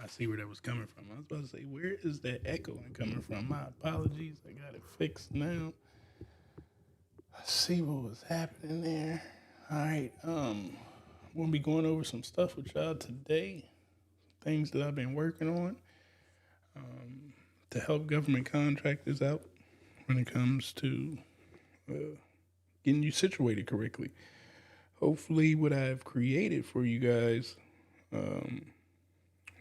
I see where that was coming from. I was about to say, where is that echoing coming from? My apologies. I got it fixed now. I see what was happening there. All right. I'm gonna be going over some stuff with y'all today. Things that I've been working on to help government contractors out when it comes to getting you situated correctly. Hopefully, what I've created for you guys um,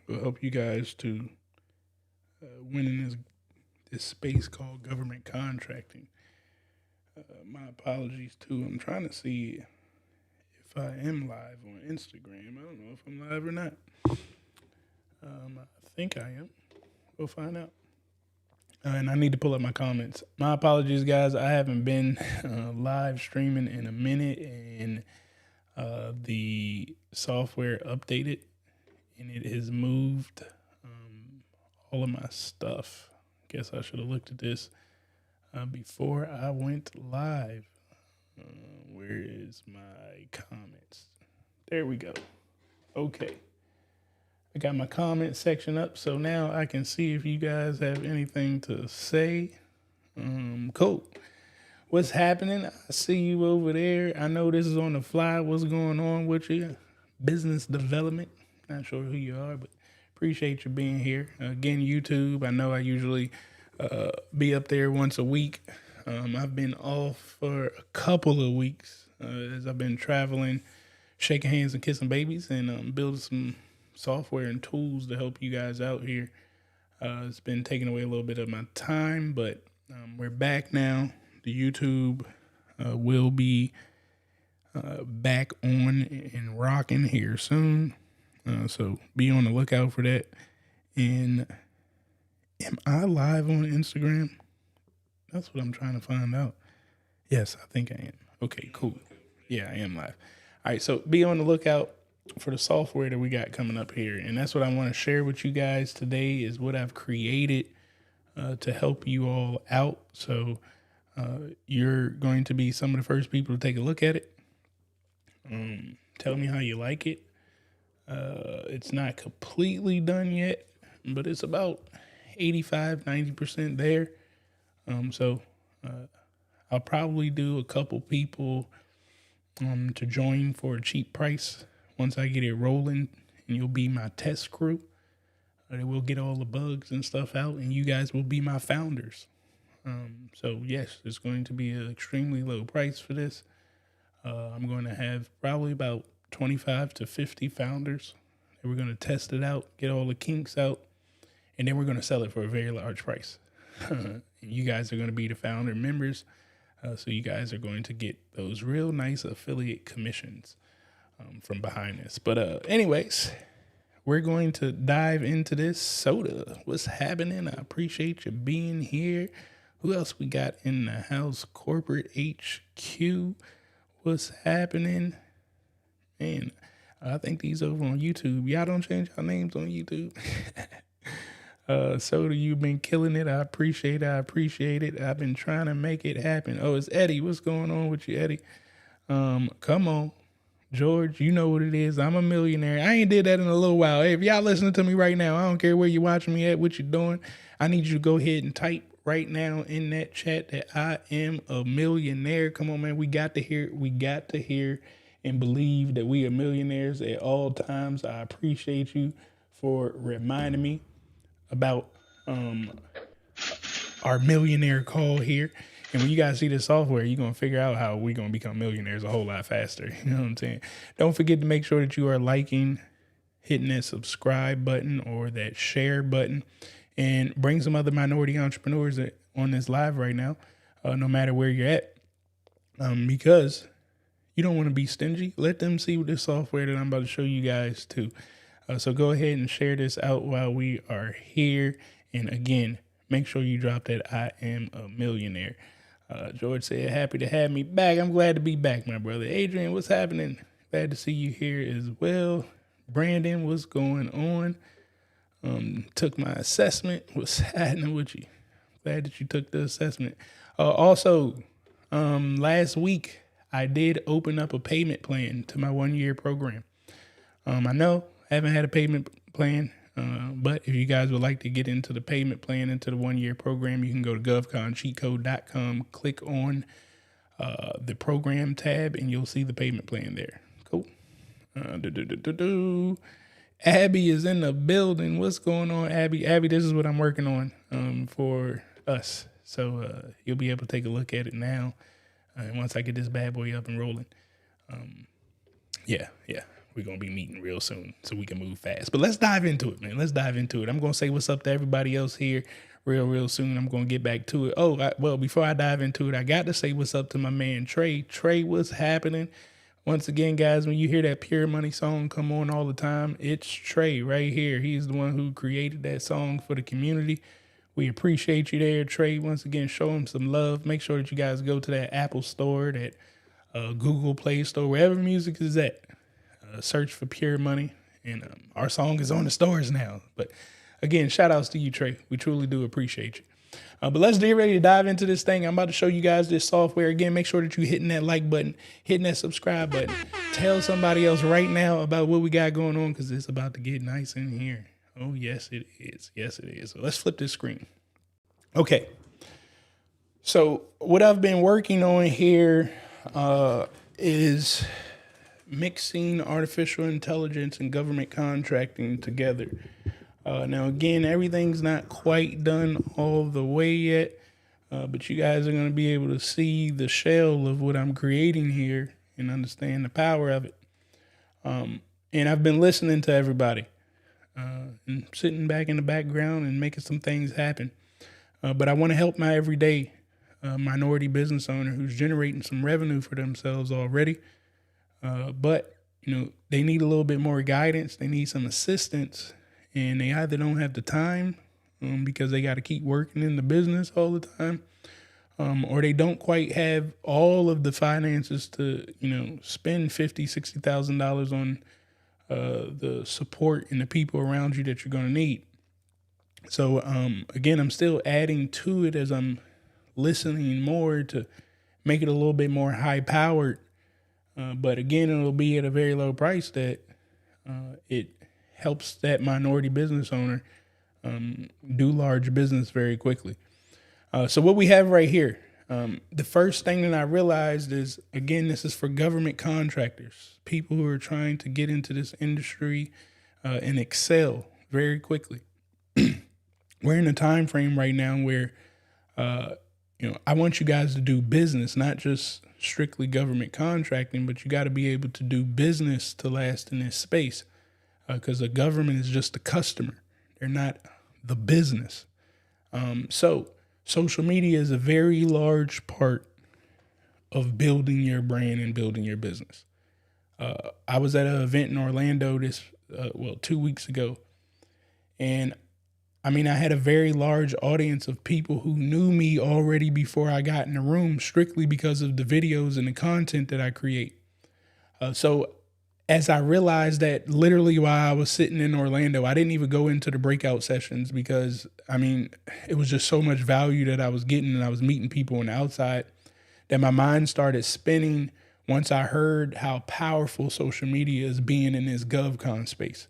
will help you guys to win in this space called government contracting. My apologies too. I'm trying to see if I am live on Instagram. I don't know if I'm live or not. I think I am. We'll find out. And I need to pull up my comments. My apologies, guys. I haven't been live streaming in a minute, and the software updated, and it has moved all of my stuff. Guess I should have looked at this before I went live. Where is my comments? There we go. Okay. I got my comment section up, so now I can see if you guys have anything to say. Cool. What's happening? I see you over there. I know this is on the fly. What's going on with you? Business development. Not sure who you are, but appreciate you being here. Again, YouTube. I know I usually be up there once a week. I've been off for a couple of weeks as I've been traveling, shaking hands and kissing babies, and building some software and tools to help you guys out here. It's been taking away a little bit of my time, but we're back now. The YouTube will be back on and rocking here soon. So be on the lookout for that. And am I live on Instagram? That's what I'm trying to find out. Yes, I think I am. Okay, cool. Yeah, I am live. All right, so be on the lookout for the software that we got coming up here. And that's what I want to share with you guys today is what I've created to help you all out. So you're going to be some of the first people to take a look at it. Tell me how you like it. It's not completely done yet, but it's about 85, 90% there. So I'll probably do a couple people to join for a cheap price once I get it rolling, and you'll be my test crew. We'll get all the bugs and stuff out, and you guys will be my founders. So yes, it's going to be an extremely low price for this. I'm going to have probably about 25 to 50 founders. And we're going to test it out, get all the kinks out, and then we're going to sell it for a very large price. And you guys are going to be the founder members. So you guys are going to get those real nice affiliate commissions from behind this. But anyways, we're going to dive into this. Soda, what's happening? I appreciate you being here. Who else we got in the house? Corporate HQ, what's happening? Man, I think these over on YouTube. Y'all don't change your names on YouTube. Soda, you've been killing it. I appreciate it. I've been trying to make it happen. Oh, it's Eddie. What's going on with you, Eddie? Come on. George, you know what it is. I'm a millionaire. I ain't did that in a little while. Hey, if y'all listening to me right now, I don't care where you're watching me at, what you're doing. I need you to go ahead and type right now in that chat that I am a millionaire. Come on, man. We got to hear and believe that we are millionaires at all times. I appreciate you for reminding me about our millionaire call here. And when you guys see this software, you're going to figure out how we're going to become millionaires a whole lot faster. You know what I'm saying? Don't forget to make sure that you are liking, hitting that subscribe button or that share button, and bring some other minority entrepreneurs on this live right now, no matter where you're at, because you don't want to be stingy. Let them see what this software that I'm about to show you guys too. So go ahead and share this out while we are here. And again, make sure you drop that I am a millionaire. George said, happy to have me back. I'm glad to be back, my brother. Adrian, what's happening? Glad to see you here as well. Brandon, what's going on? Took my assessment. What's happening with you? Glad that you took the assessment. Also, last week, I did open up a payment plan to my 1-year program. I know I haven't had a payment plan, But if you guys would like to get into the payment plan, into the 1-year program, you can go to govconcheatcode.com, click on the program tab, and you'll see the payment plan there. Cool. Abby is in the building. What's going on, Abby? Abby, this is what I'm working on for us. So you'll be able to take a look at it now. And once I get this bad boy up and rolling, yeah, we're going to be meeting real soon so we can move fast. But let's dive into it, man. Let's dive into it. I'm going to say what's up to everybody else here real soon. I'm going to get back to it. Well, before I dive into it, I got to say what's up to my man, Trey. Trey, what's happening? Once again, guys, when you hear that Pure Money song come on all the time, it's Trey right here. He's the one who created that song for the community. We appreciate you there, Trey. Once again, show him some love. Make sure that you guys go to that Apple store, that Google Play Store, wherever music is at. Search for Pure Money, and our song is on the stores now. But again, shout outs to you, Trey. We truly do appreciate you. But let's get ready to dive into this thing. I'm about to show you guys this software. Again, make sure that you're hitting that like button, hitting that subscribe button. Tell somebody else right now about what we got going on, because it's about to get nice in here. Oh, yes, it is. Yes, it is. So let's flip this screen. Okay. So what I've been working on here is mixing artificial intelligence and government contracting together. Now, again, everything's not quite done all the way yet, but you guys are going to be able to see the shell of what I'm creating here and understand the power of it. And I've been listening to everybody and sitting back in the background and making some things happen. But I want to help my everyday minority business owner who's generating some revenue for themselves already. But, they need a little bit more guidance. They need some assistance, and they either don't have the time because they got to keep working in the business all the time, or they don't quite have all of the finances to, spend $50,000, $60,000 on the support and the people around you that you're going to need. So, again, I'm still adding to it as I'm listening more to make it a little bit more high powered. But again, it'll be at a very low price that it helps that minority business owner do large business very quickly. So what we have right here, the first thing that I realized is, again, this is for government contractors, people who are trying to get into this industry and excel very quickly. We're in a time frame right now where, I want you guys to do business, not just strictly government contracting, but you got to be able to do business to last in this space, because the government is just the customer. They're not the business. So social media is a very large part of building your brand and building your business. I was at an event in Orlando 2 weeks ago, and I had a very large audience of people who knew me already before I got in the room, strictly because of the videos and the content that I create. So as I realized that, literally while I was sitting in Orlando, I didn't even go into the breakout sessions because, it was just so much value that I was getting, and I was meeting people on the outside, that my mind started spinning once I heard how powerful social media is being in this GovCon space.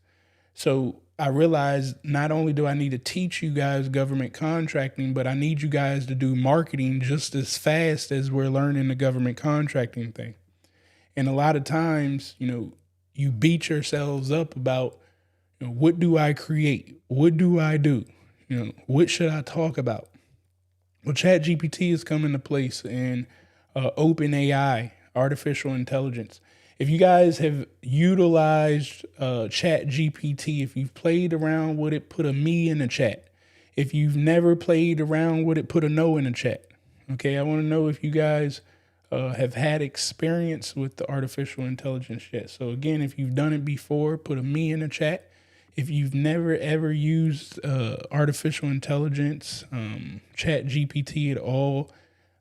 So I realized not only do I need to teach you guys government contracting, but I need you guys to do marketing just as fast as we're learning the government contracting thing. And a lot of times, you beat yourselves up about, what do I create? What do I do? What should I talk about? Well, ChatGPT has come into place, and OpenAI, artificial intelligence. If you guys have utilized ChatGPT, if you've played around with it, put a me in the chat. If you've never played around with it, put a no in the chat. Okay, I want to know if you guys have had experience with the artificial intelligence yet. So again, if you've done it before, put a me in the chat. If you've never ever used artificial intelligence, ChatGPT at all,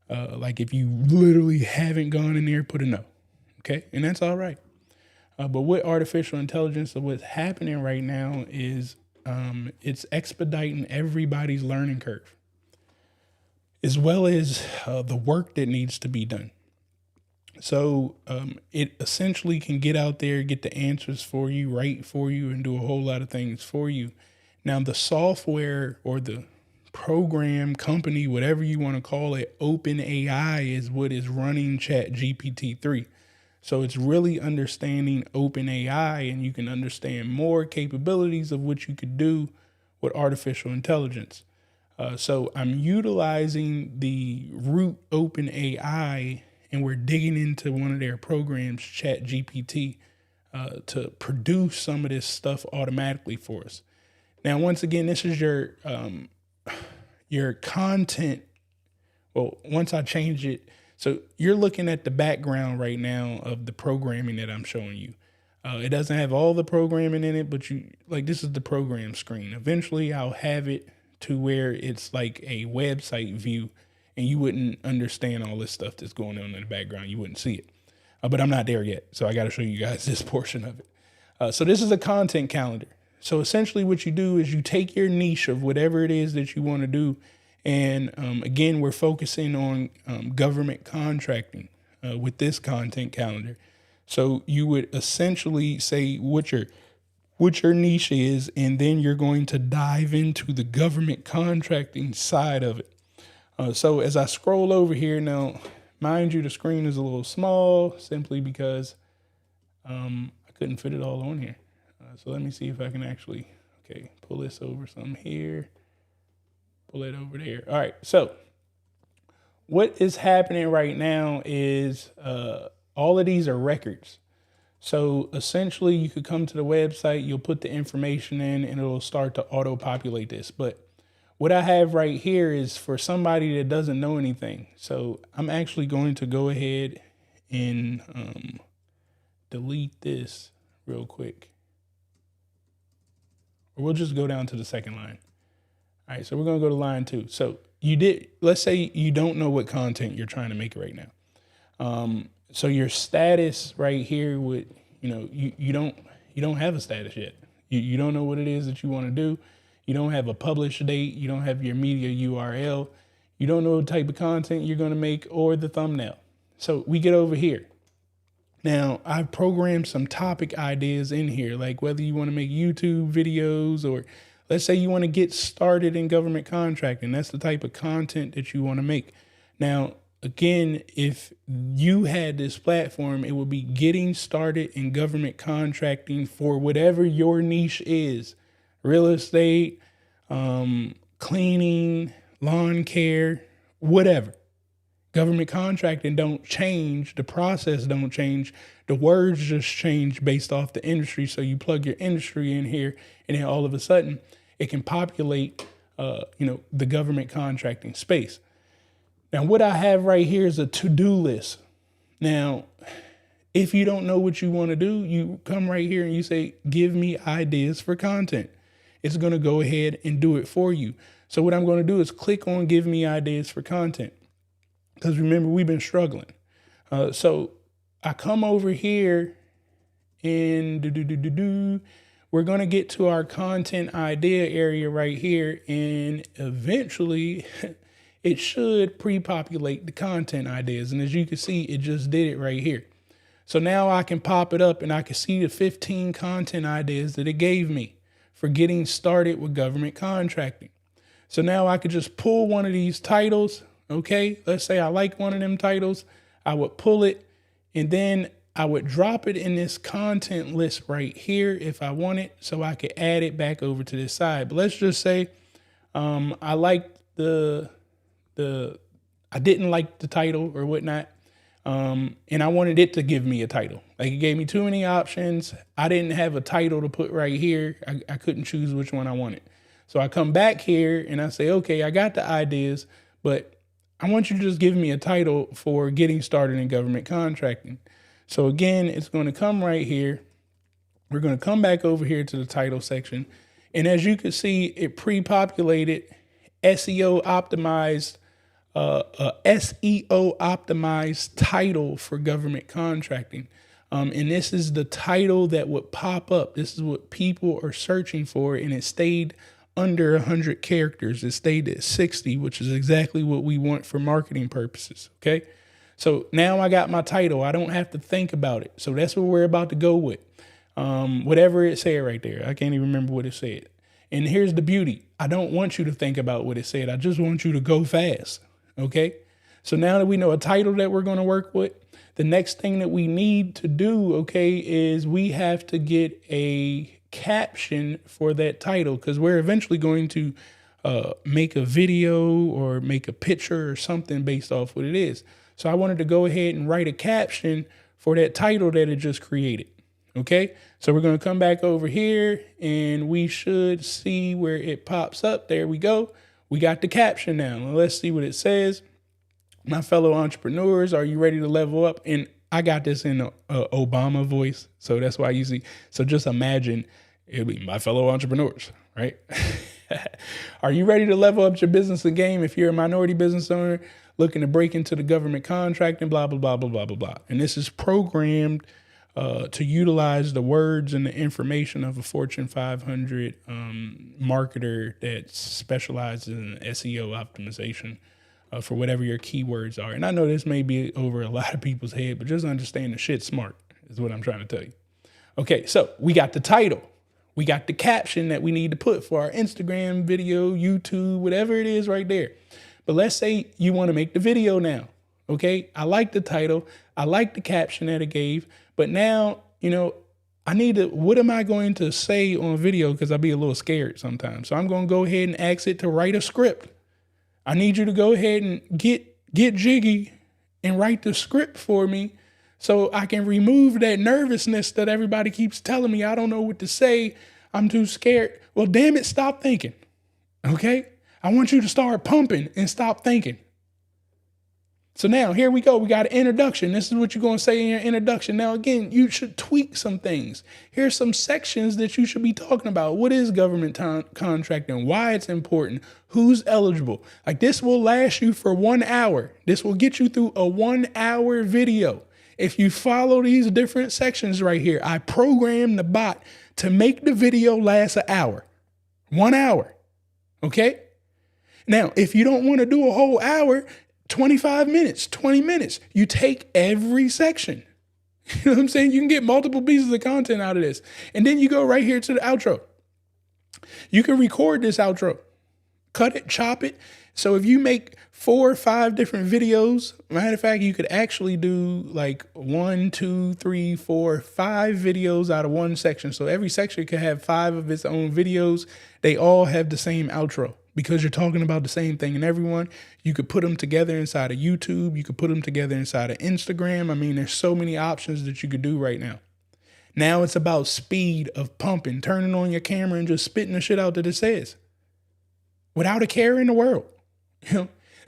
like if you literally haven't gone in there, put a no. Okay, and that's all right. But with artificial intelligence, what's happening right now is it's expediting everybody's learning curve, as well as the work that needs to be done. So it essentially can get out there, get the answers for you, write for you, and do a whole lot of things for you. Now, the software or the program company, whatever you want to call it, OpenAI is what is running ChatGPT 3. So it's really understanding OpenAI, and you can understand more capabilities of what you could do with artificial intelligence. So I'm utilizing the root OpenAI, and we're digging into one of their programs, ChatGPT, to produce some of this stuff automatically for us. Now, once again, this is your content. Well, once I change it, so you're looking at the background right now of the programming that I'm showing you. It doesn't have all the programming in it, but this is the program screen. Eventually, I'll have it to where it's like a website view, and you wouldn't understand all this stuff that's going on in the background. You wouldn't see it. But I'm not there yet, so I got to show you guys this portion of it. So this is a content calendar. So essentially what you do is you take your niche of whatever it is that you want to do. And again, we're focusing on government contracting with this content calendar. So you would essentially say what your niche is, and then you're going to dive into the government contracting side of it. So as I scroll over here now, mind you, the screen is a little small simply because I couldn't fit it all on here. So let me see if I can actually, pull this over some here, pull it over there. All right, so what is happening right now is all of these are records. So essentially you could come to the website, you'll put the information in, and it'll start to auto-populate this. But what I have right here is for somebody that doesn't know anything. So I'm actually going to go ahead and delete this real quick. Or we'll just go down to the second line. All right, so we're going to go to line 2. So let's say you don't know what content you're trying to make right now. So your status right here would, you don't have a status yet. You don't know what it is that you want to do. You don't have a publish date. You don't have your media URL. You don't know what type of content you're going to make or the thumbnail. So we get over here. Now, I've programmed some topic ideas in here, like whether you want to make YouTube videos, or let's say you want to get started in government contracting. That's the type of content that you want to make. Now, again, if you had this platform, it would be getting started in government contracting for whatever your niche is: real estate, cleaning, lawn care, whatever. Government contracting don't change. The process don't change. The words just change based off the industry. So you plug your industry in here, and then all of a sudden it can populate, the government contracting space. Now, what I have right here is a to-do list. Now, if you don't know what you want to do, you come right here and you say, give me ideas for content. It's going to go ahead and do it for you. So what I'm going to do is click on give me ideas for content. Because remember, we've been struggling. So I come over here and we're going to get to our content idea area right here. And eventually it should pre-populate the content ideas. And as you can see, it just did it right here. So now I can pop it up and I can see the 15 content ideas that it gave me for getting started with government contracting. So now I could just pull one of these titles. Okay, let's say I like one of them titles. I would pull it, and then I would drop it in this content list right here if I want it, so I could add it back over to this side. But let's just say I liked I didn't like the title or whatnot, and I wanted it to give me a title. Like, it gave me too many options. I didn't have a title to put right here. I couldn't choose which one I wanted. So I come back here and I say, okay, I got the ideas, but I want you to just give me a title for getting started in government contracting. So again, it's going to come right here. We're going to come back over here to the title section. And as you can see, it pre-populated SEO optimized, SEO optimized title for government contracting. And this is the title that would pop up. This is what people are searching for. And it stayed under 100 characters. It stayed at 60, which is exactly what we want for marketing purposes. Okay. So now I got my title. I don't have to think about it. So that's what we're about to go with. Whatever it said right there. I can't even remember what it said. And here's the beauty. I don't want you to think about what it said. I just want you to go fast. Okay. So now that we know a title that we're going to work with, the next thing that we need to do, okay, is we have to get a caption for that title, because we're eventually going to make a video or make a picture or something based off what it is. So I wanted to go ahead and write a caption for that title that it just created. Okay, so we're going to come back over here and we should see where it pops up. There we go. We got the caption now. Let's see what it says. My fellow entrepreneurs, are you ready to level up? And I got this in a Obama voice, so that's why you see. So just imagine it'll be my fellow entrepreneurs, right? Are you ready to level up your business and game? If you're a minority business owner looking to break into the government contracting, blah, blah, blah, blah, blah, blah, blah. And this is programmed to utilize the words and the information of a Fortune 500 marketer that specializes in SEO optimization for whatever your keywords are. And I know this may be over a lot of people's head, but just understand the shit's smart is what I'm trying to tell you. Okay, so we got the title. We got the caption that we need to put for our Instagram video, YouTube, whatever it is right there. But let's say you want to make the video now. Okay, I like the title. I like the caption that it gave. But now, I need to, what am I going to say on video? Because I'll be a little scared sometimes. So I'm going to go ahead and ask it to write a script. I need you to go ahead and get jiggy and write the script for me so I can remove that nervousness that everybody keeps telling me. I don't know what to say. I'm too scared. Well, damn it, stop thinking. Okay? I want you to start pumping and stop thinking. So now here we go. We got an introduction. This is what you're going to say in your introduction. Now, again, you should tweak some things. Here's some sections that you should be talking about. What is government contracting? Why it's important? Who's eligible? Like, this will last you for 1 hour. This will get you through a 1 hour video. If you follow these different sections right here, I programmed the bot to make the video last an hour. 1 hour. Okay? Now, if you don't want to do a whole hour, 25 minutes, 20 minutes, you take every section. You know what I'm saying? You can get multiple pieces of content out of this. And then you go right here to the outro. You can record this outro, cut it, chop it. So if you make 4 or 5 different videos, matter of fact, you could actually do like 1, 2, 3, 4, 5 videos out of one section. So every section could have 5 of its own videos. They all have the same outro, because you're talking about the same thing. And everyone, you could put them together inside of YouTube. You could put them together inside of Instagram. I mean, there's so many options that you could do right now. Now it's about speed of pumping, turning on your camera and just spitting the shit out that it says without a care in the world.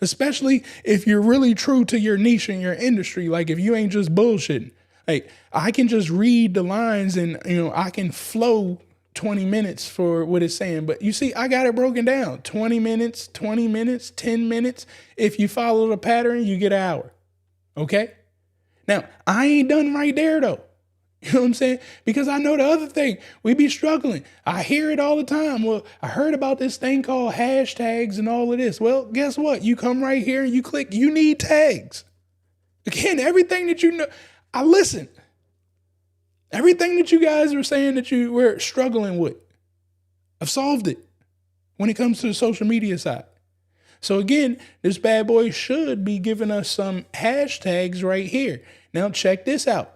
Especially if you're really true to your niche and your industry. Like, if you ain't just bullshitting, like, I can just read the lines and, I can flow 20 minutes for what it's saying. But you see, I got it broken down. 20 minutes, 20 minutes, 10 minutes. If you follow the pattern, you get an hour. Okay? Now, I ain't done right there, though. You know what I'm saying? Because I know the other thing. We be struggling. I hear it all the time. Well, I heard about this thing called hashtags and all of this. Well, guess what? You come right here and you click. You need tags. Again, everything that you know. I listen. Everything that you guys were saying that you were struggling with, I've solved it when it comes to the social media side. So again, this bad boy should be giving us some hashtags right here. Now check this out.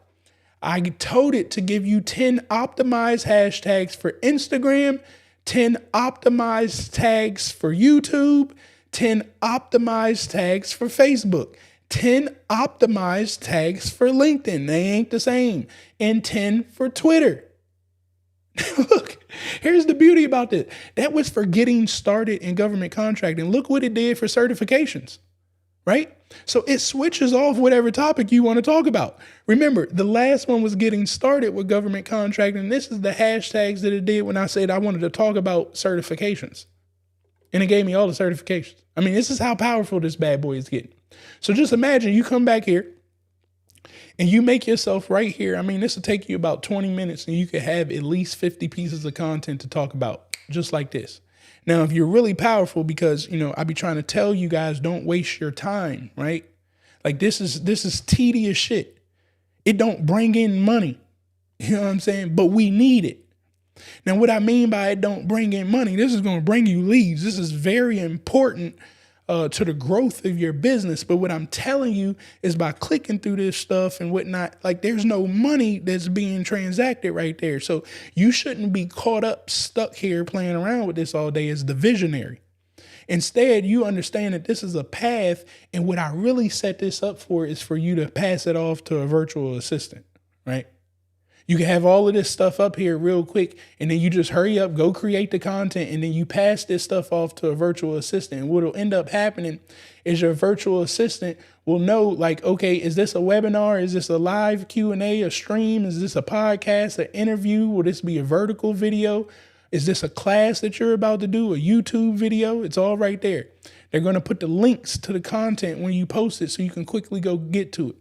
I told it to give you 10 optimized hashtags for Instagram, 10 optimized tags for YouTube, 10 optimized tags for Facebook, 10 optimized tags for LinkedIn. They ain't the same. And 10 for Twitter. Look, here's the beauty about this. That was for getting started in government contracting. Look what it did for certifications, right? So it switches off whatever topic you want to talk about. Remember, the last one was getting started with government contracting. This is the hashtags that it did when I said I wanted to talk about certifications. And it gave me all the certifications. I mean, this is how powerful this bad boy is getting. So just imagine you come back here and you make yourself right here. I mean, this will take you about 20 minutes and you could have at least 50 pieces of content to talk about just like this. Now, if you're really powerful, because, I be trying to tell you guys, don't waste your time, right? Like, this is tedious shit. It don't bring in money. You know what I'm saying? But we need it. Now, what I mean by it don't bring in money, this is going to bring you leads. This is very important to the growth of your business. But what I'm telling you is by clicking through this stuff and whatnot, like there's no money that's being transacted right there. So you shouldn't be caught up, stuck here playing around with this all day as the visionary. Instead, you understand that this is a path. And what I really set this up for is for you to pass it off to a virtual assistant, right? You can have all of this stuff up here real quick, and then you just hurry up, go create the content, and then you pass this stuff off to a virtual assistant. And what will end up happening is your virtual assistant will know, like, okay, is this a webinar? Is this a live Q&A, a stream? Is this a podcast, an interview? Will this be a vertical video? Is this a class that you're about to do, a YouTube video? It's all right there. They're going to put the links to the content when you post it so you can quickly go get to it.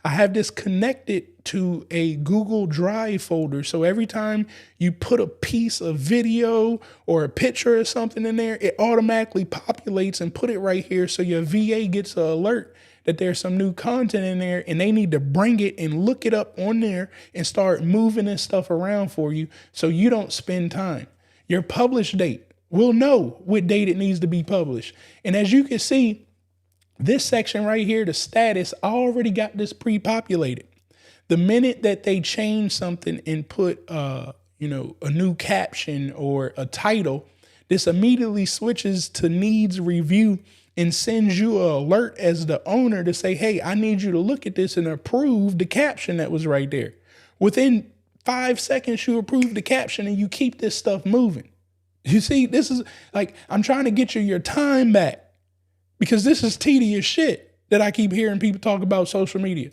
I have this connected to a Google Drive folder. So every time you put a piece of video or a picture or something in there, it automatically populates and put it right here. So your VA gets an alert that there's some new content in there and they need to bring it and look it up on there and start moving this stuff around for you so you don't spend time. Your publish date will know what date it needs to be published. And as you can see, this section right here, the status, I already got this pre-populated. The minute that they change something and put, a new caption or a title, this immediately switches to needs review and sends you an alert as the owner to say, hey, I need you to look at this and approve the caption that was right there. Within 5 seconds, you approve the caption and you keep this stuff moving. You see, this is like, I'm trying to get you your time back. Because this is tedious shit that I keep hearing people talk about social media.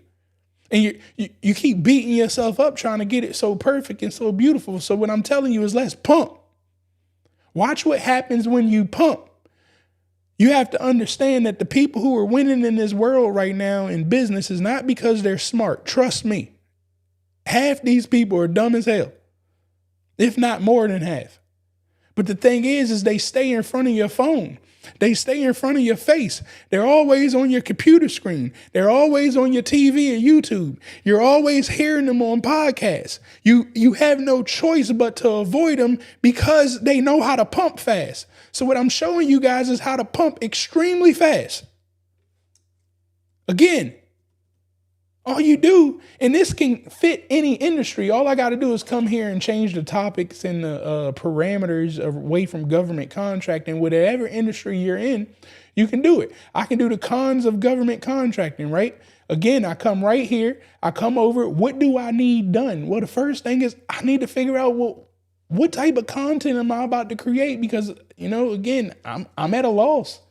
And you keep beating yourself up trying to get it so perfect and so beautiful. So what I'm telling you is let's pump. Watch what happens when you pump. You have to understand that the people who are winning in this world right now in business is not because they're smart. Trust me. Half these people are dumb as hell, if not more than half. But the thing is they stay in front of your phone. They stay in front of your face. They're always on your computer screen. They're always on your TV and YouTube. You're always hearing them on podcasts. You have no choice but to avoid them because they know how to pump fast. So what I'm showing you guys is how to pump extremely fast. Again, all you do, and this can fit any industry. All I got to do is come here and change the topics and the parameters away from government contracting. Whatever industry you're in, you can do it. I can do the cons of government contracting, right? Again, I come right here. I come over. What do I need done? Well, the first thing is I need to figure out, what type of content am I about to create? Because, again, I'm at a loss.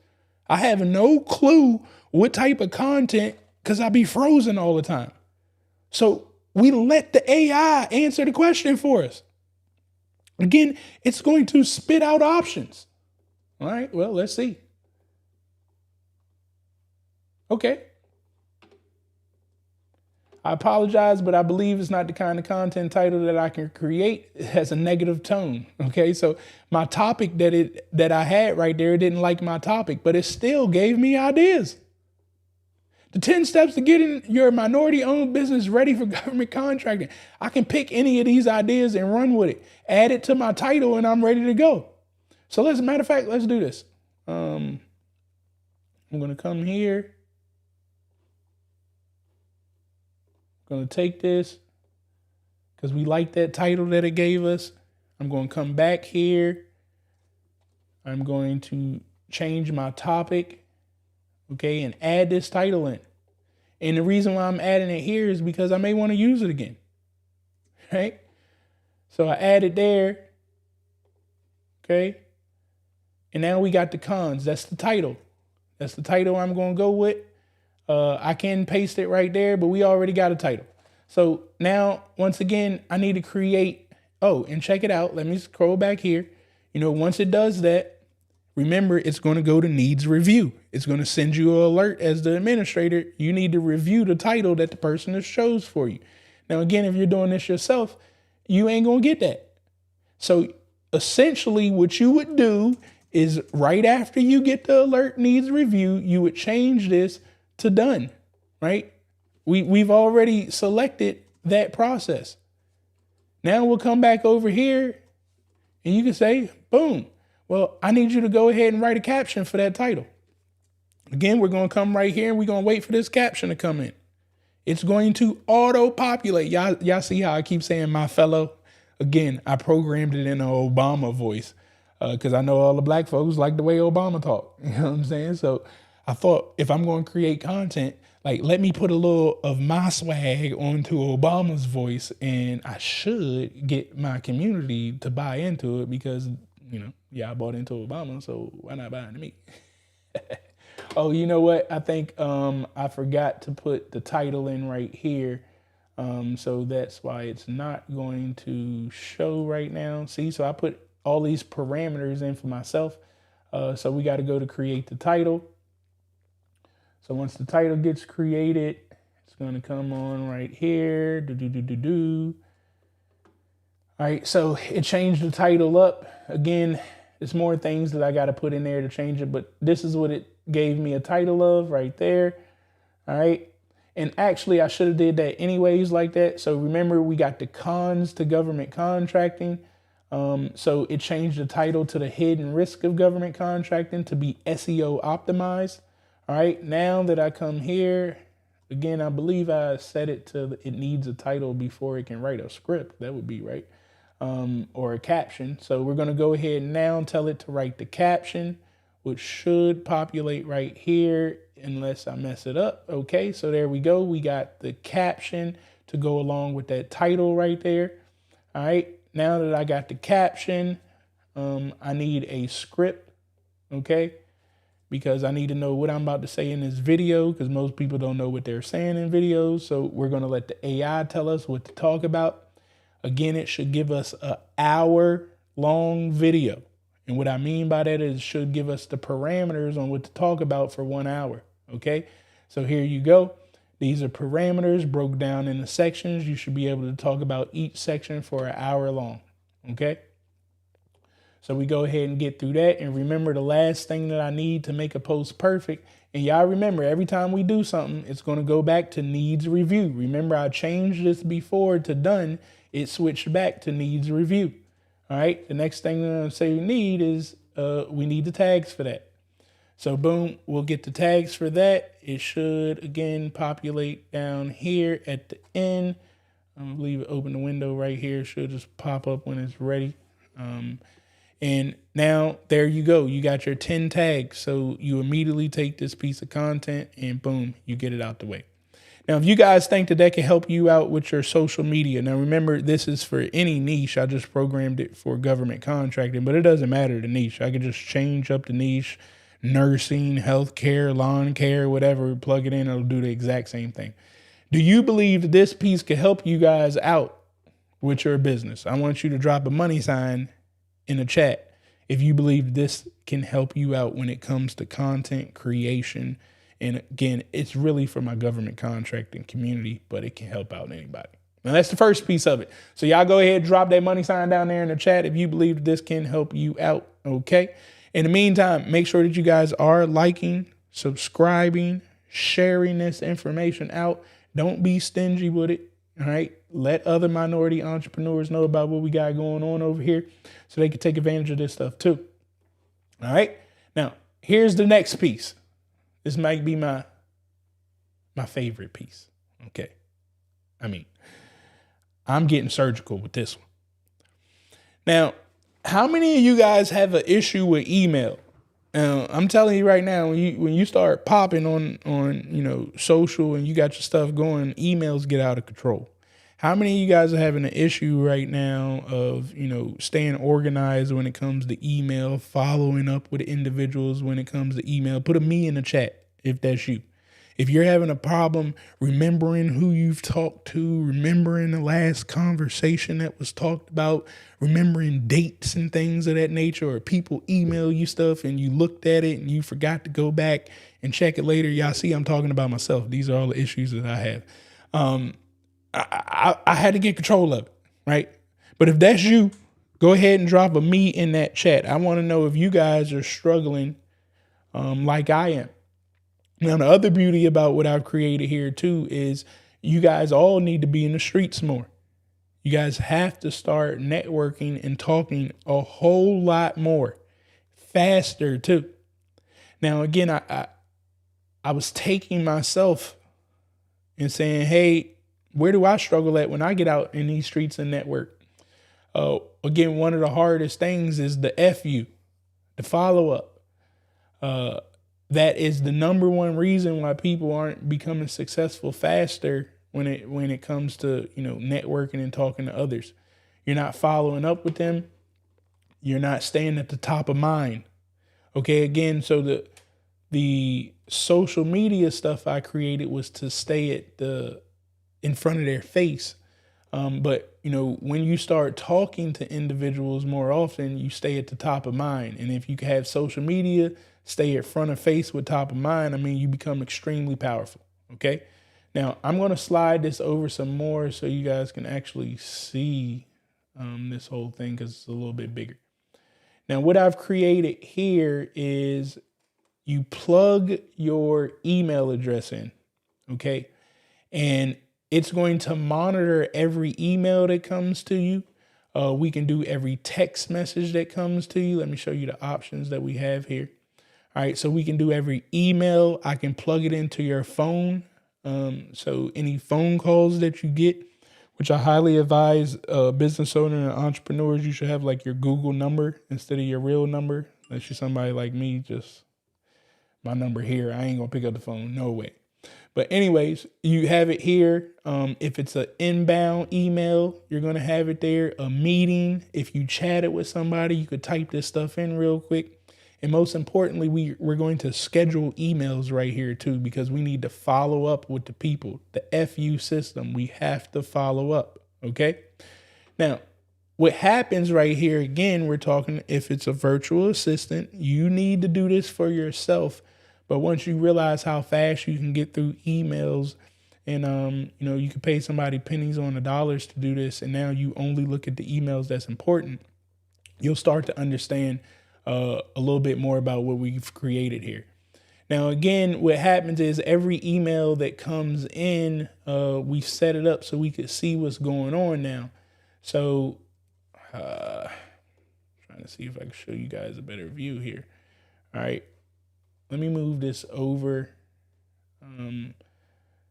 I have no clue what type of content because I be frozen all the time. So we let the AI answer the question for us. Again, it's going to spit out options. All right, well, let's see. Okay. I apologize, but I believe it's not the kind of content title that I can create. It has a negative tone. Okay, so my topic that I had right there, it didn't like my topic, but it still gave me ideas. The 10 steps to getting your minority-owned business ready for government contracting. I can pick any of these ideas and run with it. Add it to my title, and I'm ready to go. So matter of fact, let's do this. I'm going to come here. I'm going to take this because we like that title that it gave us. I'm going to come back here. I'm going to change my topic. Okay, and add this title in. And the reason why I'm adding it here is because I may want to use it again, right? So I add it there, okay? And now we got the cons. That's the title. That's the title I'm going to go with. I can paste it right there, but we already got a title. So now, once again, I need to create, and check it out. Let me scroll back here. Once it does that, remember, it's going to go to needs review. It's going to send you an alert as the administrator. You need to review the title that the person has chose for you. Now, again, if you're doing this yourself, you ain't going to get that. So essentially what you would do is right after you get the alert needs review, you would change this to done, right? We've already selected that process. Now we'll come back over here And you can say, boom, well, I need you to go ahead and write a caption for that title. Again, we're going to come right here and we're going to wait for this caption to come in. It's going to auto-populate. Y'all see how I keep saying my fellow? Again, I programmed it in an Obama voice because I know all the black folks like the way Obama talk. You know what I'm saying? So I thought if I'm going to create content, like let me put a little of my swag onto Obama's voice, and I should get my community to buy into it because, I bought into Obama, so why not buy into me? Oh, you know what? I think I forgot to put the title in right here. So that's why it's not going to show right now. See, so I put all these parameters in for myself. So we got to go to create the title. So once the title gets created, it's going to come on right here. All right, so it changed the title up. Again, there's more things that I got to put in there to change it, but this is what it gave me a title of right there. All right. And actually, I should have did that anyways like that. So remember, we got the cons to government contracting. So it changed the title to the hidden risk of government contracting to be SEO optimized. All right. Now that I come here, again, I believe I set it to it needs a title before it can write a script. That would be right. Or a caption. So we're going to go ahead and now tell it to write the caption, which should populate right here unless I mess it up. Okay, so there we go. We got the caption to go along with that title right there. All right, now that I got the caption, I need a script, okay? Because I need to know what I'm about to say in this video because most people don't know what they're saying in videos. So we're going to let the AI tell us what to talk about. Again, it should give us an hour-long video. And what I mean by that is it should give us the parameters on what to talk about for 1 hour. Okay, so here you go. These are parameters broke down into sections. You should be able to talk about each section for an hour long. Okay, so we go ahead and get through that. And remember, the last thing that I need to make a post perfect. And y'all remember, every time we do something, it's going to go back to needs review. Remember, I changed this before to done. It switched back to needs review. All right, the next thing I'm going to say we need is we need the tags for that. So boom, we'll get the tags for that. It should, again, populate down here at the end. I'm going to leave it open the window right here. It should just pop up when it's ready. And now there you go. You got your 10 tags. So you immediately take this piece of content and boom, you get it out the way. Now, if you guys think that can help you out with your social media, now remember, this is for any niche. I just programmed it for government contracting, but it doesn't matter the niche. I could just change up the niche, nursing, healthcare, lawn care, whatever, plug it in, it'll do the exact same thing. Do you believe that this piece could help you guys out with your business? I want you to drop a money sign in the chat if you believe this can help you out when it comes to content creation. And again, it's really for my government contracting community, but it can help out anybody. Now, that's the first piece of it. So y'all go ahead and drop that money sign down there in the chat if you believe this can help you out, okay? In the meantime, make sure that you guys are liking, subscribing, sharing this information out. Don't be stingy with it, all right? Let other minority entrepreneurs know about what we got going on over here so they can take advantage of this stuff too, all right? Now, here's the next piece. This might be my favorite piece, okay? I mean, I'm getting surgical with this one. Now, how many of you guys have an issue with email? I'm telling you right now, when you start popping on social and you got your stuff going, emails get out of control. How many of you guys are having an issue right now of, staying organized when it comes to email, following up with individuals when it comes to email? Put a me in the chat if that's you. If you're having a problem remembering who you've talked to, remembering the last conversation that was talked about, remembering dates and things of that nature, or people email you stuff and you looked at it and you forgot to go back and check it later. Y'all see, I'm talking about myself. These are all the issues that I have. I had to get control of it, right? But if that's you, go ahead and drop a me in that chat. I want to know if you guys are struggling like I am. Now, the other beauty about what I've created here too is you guys all need to be in the streets more. You guys have to start networking and talking a whole lot more, faster too. Now, again, I was taking myself and saying, hey, where do I struggle at when I get out in these streets and network? Again, one of the hardest things is the FU, the follow up. That is the number one reason why people aren't becoming successful faster when it comes to, networking and talking to others. You're not following up with them. You're not staying at the top of mind. Okay, again, so the social media stuff I created was to stay in front of their face. But when you start talking to individuals more often, you stay at the top of mind. And if you have social media, stay at front of face with top of mind, you become extremely powerful. Okay. Now I'm going to slide this over some more so you guys can actually see this whole thing, because it's a little bit bigger. Now, what I've created here is you plug your email address in. Okay. And it's going to monitor every email that comes to you. We can do every text message that comes to you. Let me show you the options that we have here. All right, so we can do every email. I can plug it into your phone. So any phone calls that you get, which I highly advise business owners and entrepreneurs, you should have like your Google number instead of your real number. Unless you're somebody like me, just my number here. I ain't gonna pick up the phone, no way. But anyways, you have it here. If it's an inbound email, you're going to have it there. A meeting, if you chatted with somebody, you could type this stuff in real quick. And most importantly, we're going to schedule emails right here too, because we need to follow up with the people. The FU system, we have to follow up. Okay. Now, what happens right here, again, we're talking, if it's a virtual assistant, you need to do this for yourself. But once you realize how fast you can get through emails and, you can pay somebody pennies on the dollars to do this, and now you only look at the emails that's important, you'll start to understand a little bit more about what we've created here. Now, again, what happens is every email that comes in, we set it up so we could see what's going on now. So trying to see if I can show you guys a better view here. All right. Let me move this over.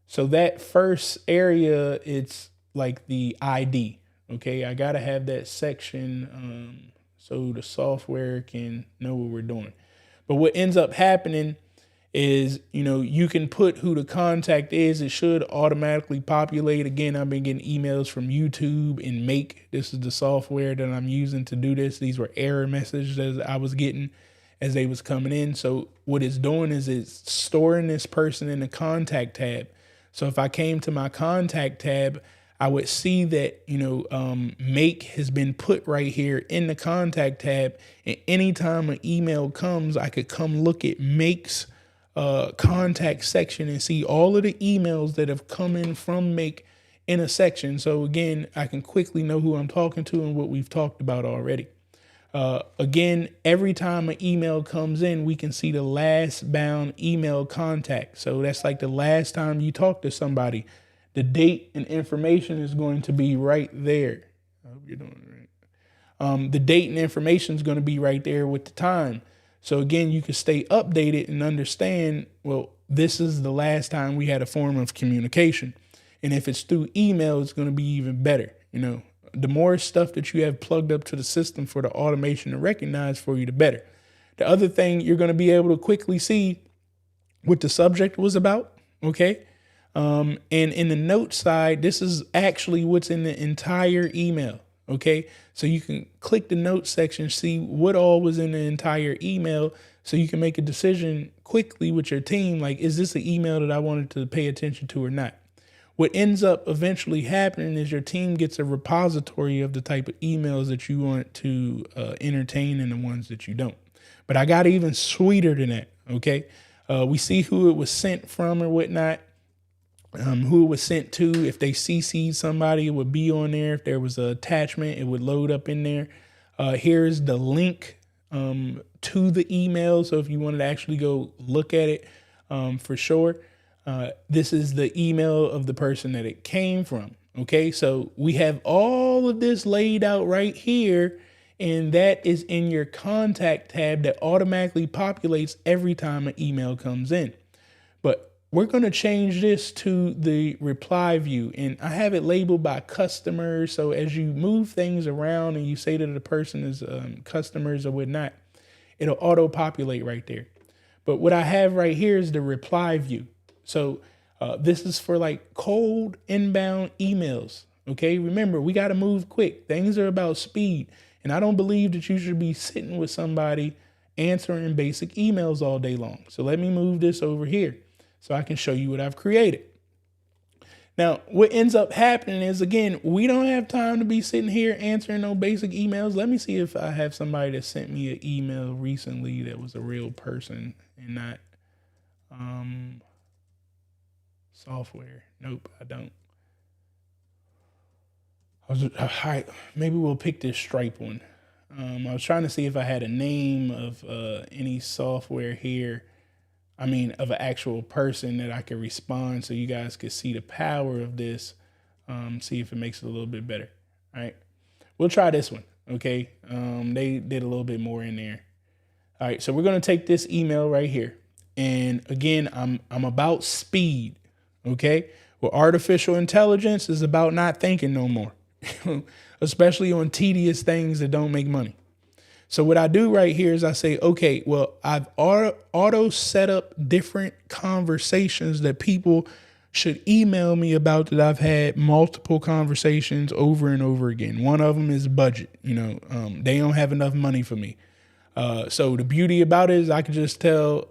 So that first area, it's like the ID. Okay, I gotta have that section so the software can know what we're doing. But what ends up happening is, you can put who the contact is. It should automatically populate. Again, I've been getting emails from YouTube and Make. This is the software that I'm using to do this. These were error messages that I was getting as they was coming in. So what it's doing is it's storing this person in the contact tab. So if I came to my contact tab, I would see that, Make has been put right here in the contact tab. And anytime an email comes, I could come look at Make's contact section and see all of the emails that have come in from Make in a section. So again, I can quickly know who I'm talking to and what we've talked about already. Again, every time an email comes in, we can see the last bound email contact. So that's like the last time you talk to somebody. The date and information is going to be right there. I hope you're doing it right. The date and information is going to be right there with the time. So again, you can stay updated and understand, well, this is the last time we had a form of communication. And if it's through email, it's going to be even better. The more stuff that you have plugged up to the system for the automation to recognize for you, the better. The other thing, you're going to be able to quickly see what the subject was about. Okay. And in the note side, this is actually what's in the entire email. Okay. So you can click the note section, see what all was in the entire email. So you can make a decision quickly with your team. Like, is this an email that I wanted to pay attention to or not? What ends up eventually happening is your team gets a repository of the type of emails that you want to entertain and the ones that you don't. But I got even sweeter than that. Okay. We see who it was sent from or whatnot, who it was sent to. If they CC'd somebody, it would be on there. If there was an attachment, it would load up in there. Here's the link to the email. So if you wanted to actually go look at it for sure. This is the email of the person that it came from. Okay, so we have all of this laid out right here, and that is in your contact tab that automatically populates every time an email comes in. But we're going to change this to the reply view, and I have it labeled by customers. So as you move things around and you say that the person is customers or whatnot, it'll auto populate right there. But what I have right here is the reply view. So this is for like cold inbound emails. Okay, remember, we got to move quick. Things are about speed. And I don't believe that you should be sitting with somebody answering basic emails all day long. So let me move this over here so I can show you what I've created. Now, what ends up happening is, again, we don't have time to be sitting here answering no basic emails. Let me see if I have somebody that sent me an email recently that was a real person and not software. Nope, I don't. All right, maybe we'll pick this Stripe one. I was trying to see if I had a name of any software here. I mean, of an actual person that I could respond so you guys could see the power of this. See if it makes it a little bit better. All right, we'll try this one. Okay, they did a little bit more in there. All right, so we're gonna take this email right here, and again, I'm about speed. Okay, well, artificial intelligence is about not thinking no more, especially on tedious things that don't make money. So what I do right here is I say, okay, well, I've auto set up different conversations that people should email me about that I've had multiple conversations over and over again. One of them is budget. They don't have enough money for me. So the beauty about it is I can just tell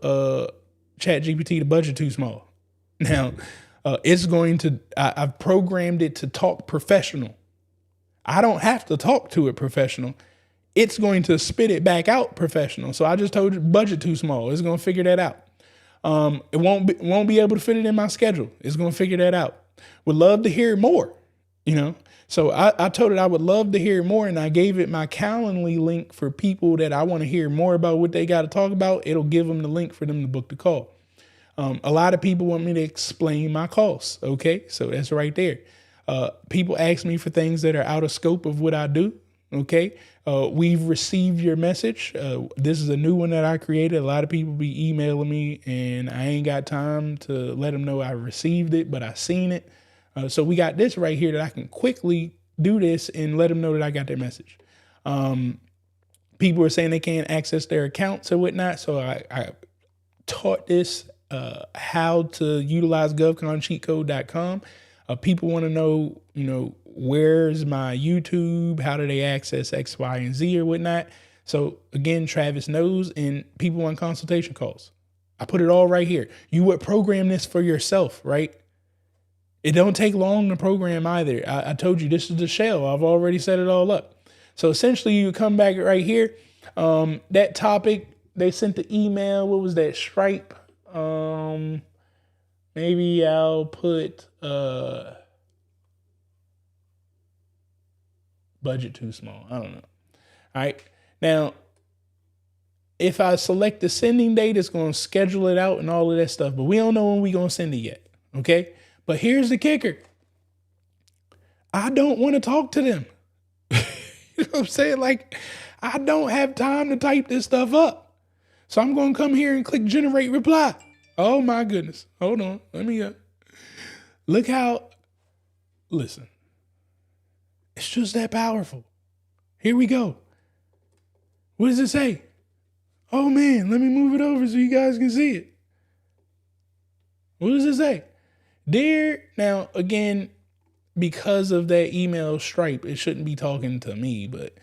ChatGPT the budget too small. Now, I've programmed it to talk professional. I don't have to talk to it professional. It's going to spit it back out professional. So I just told it budget too small. It's going to figure that out. It won't be able to fit it in my schedule. It's going to figure that out. Would love to hear more, So I told it I would love to hear more, and I gave it my Calendly link for people that I want to hear more about what they got to talk about. It'll give them the link for them to book the call. A lot of people want me to explain my costs. Okay, so that's right there. People ask me for things that are out of scope of what I do. Okay, we've received your message. This is a new one that I created. A lot of people be emailing me, and I ain't got time to let them know I received it, but I seen it. So we got this right here that I can quickly do this and let them know that I got their message. People are saying they can't access their accounts or whatnot. So I taught this how to utilize govconcheatcode.com. People want to know, where's my YouTube? How do they access X, Y, and Z or whatnot? So again, Travis knows, and people want consultation calls. I put it all right here. You would program this for yourself, right? It don't take long to program either. I told you this is the shell. I've already set it all up. So essentially you come back right here. That topic, they sent the email. What was that? Stripe. Maybe I'll put budget too small. I don't know. All right. Now, if I select the sending date, it's going to schedule it out and all of that stuff, but we don't know when we're going to send it yet. Okay. But here's the kicker. I don't want to talk to them. You know what I'm saying? Like, I don't have time to type this stuff up. So I'm going to come here and click generate reply. Oh my goodness. Hold on. Let me look how, listen, it's just that powerful. Here we go. What does it say? Oh man, let me move it over so you guys can see it. What does it say? Dear, now again, because of that email Stripe, it shouldn't be talking to me, but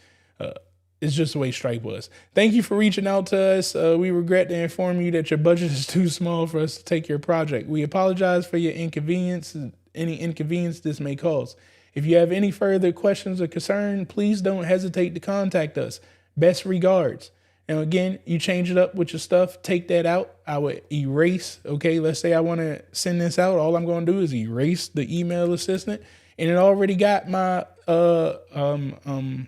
it's just the way Stripe was. Thank you for reaching out to us. We regret to inform you that your budget is too small for us to take your project. We apologize for your inconvenience, any inconvenience this may cause. If you have any further questions or concern, please don't hesitate to contact us. Best regards. Now, again, you change it up with your stuff, take that out. I would erase. Okay, let's say I want to send this out. All I'm going to do is erase the email assistant, and it already got my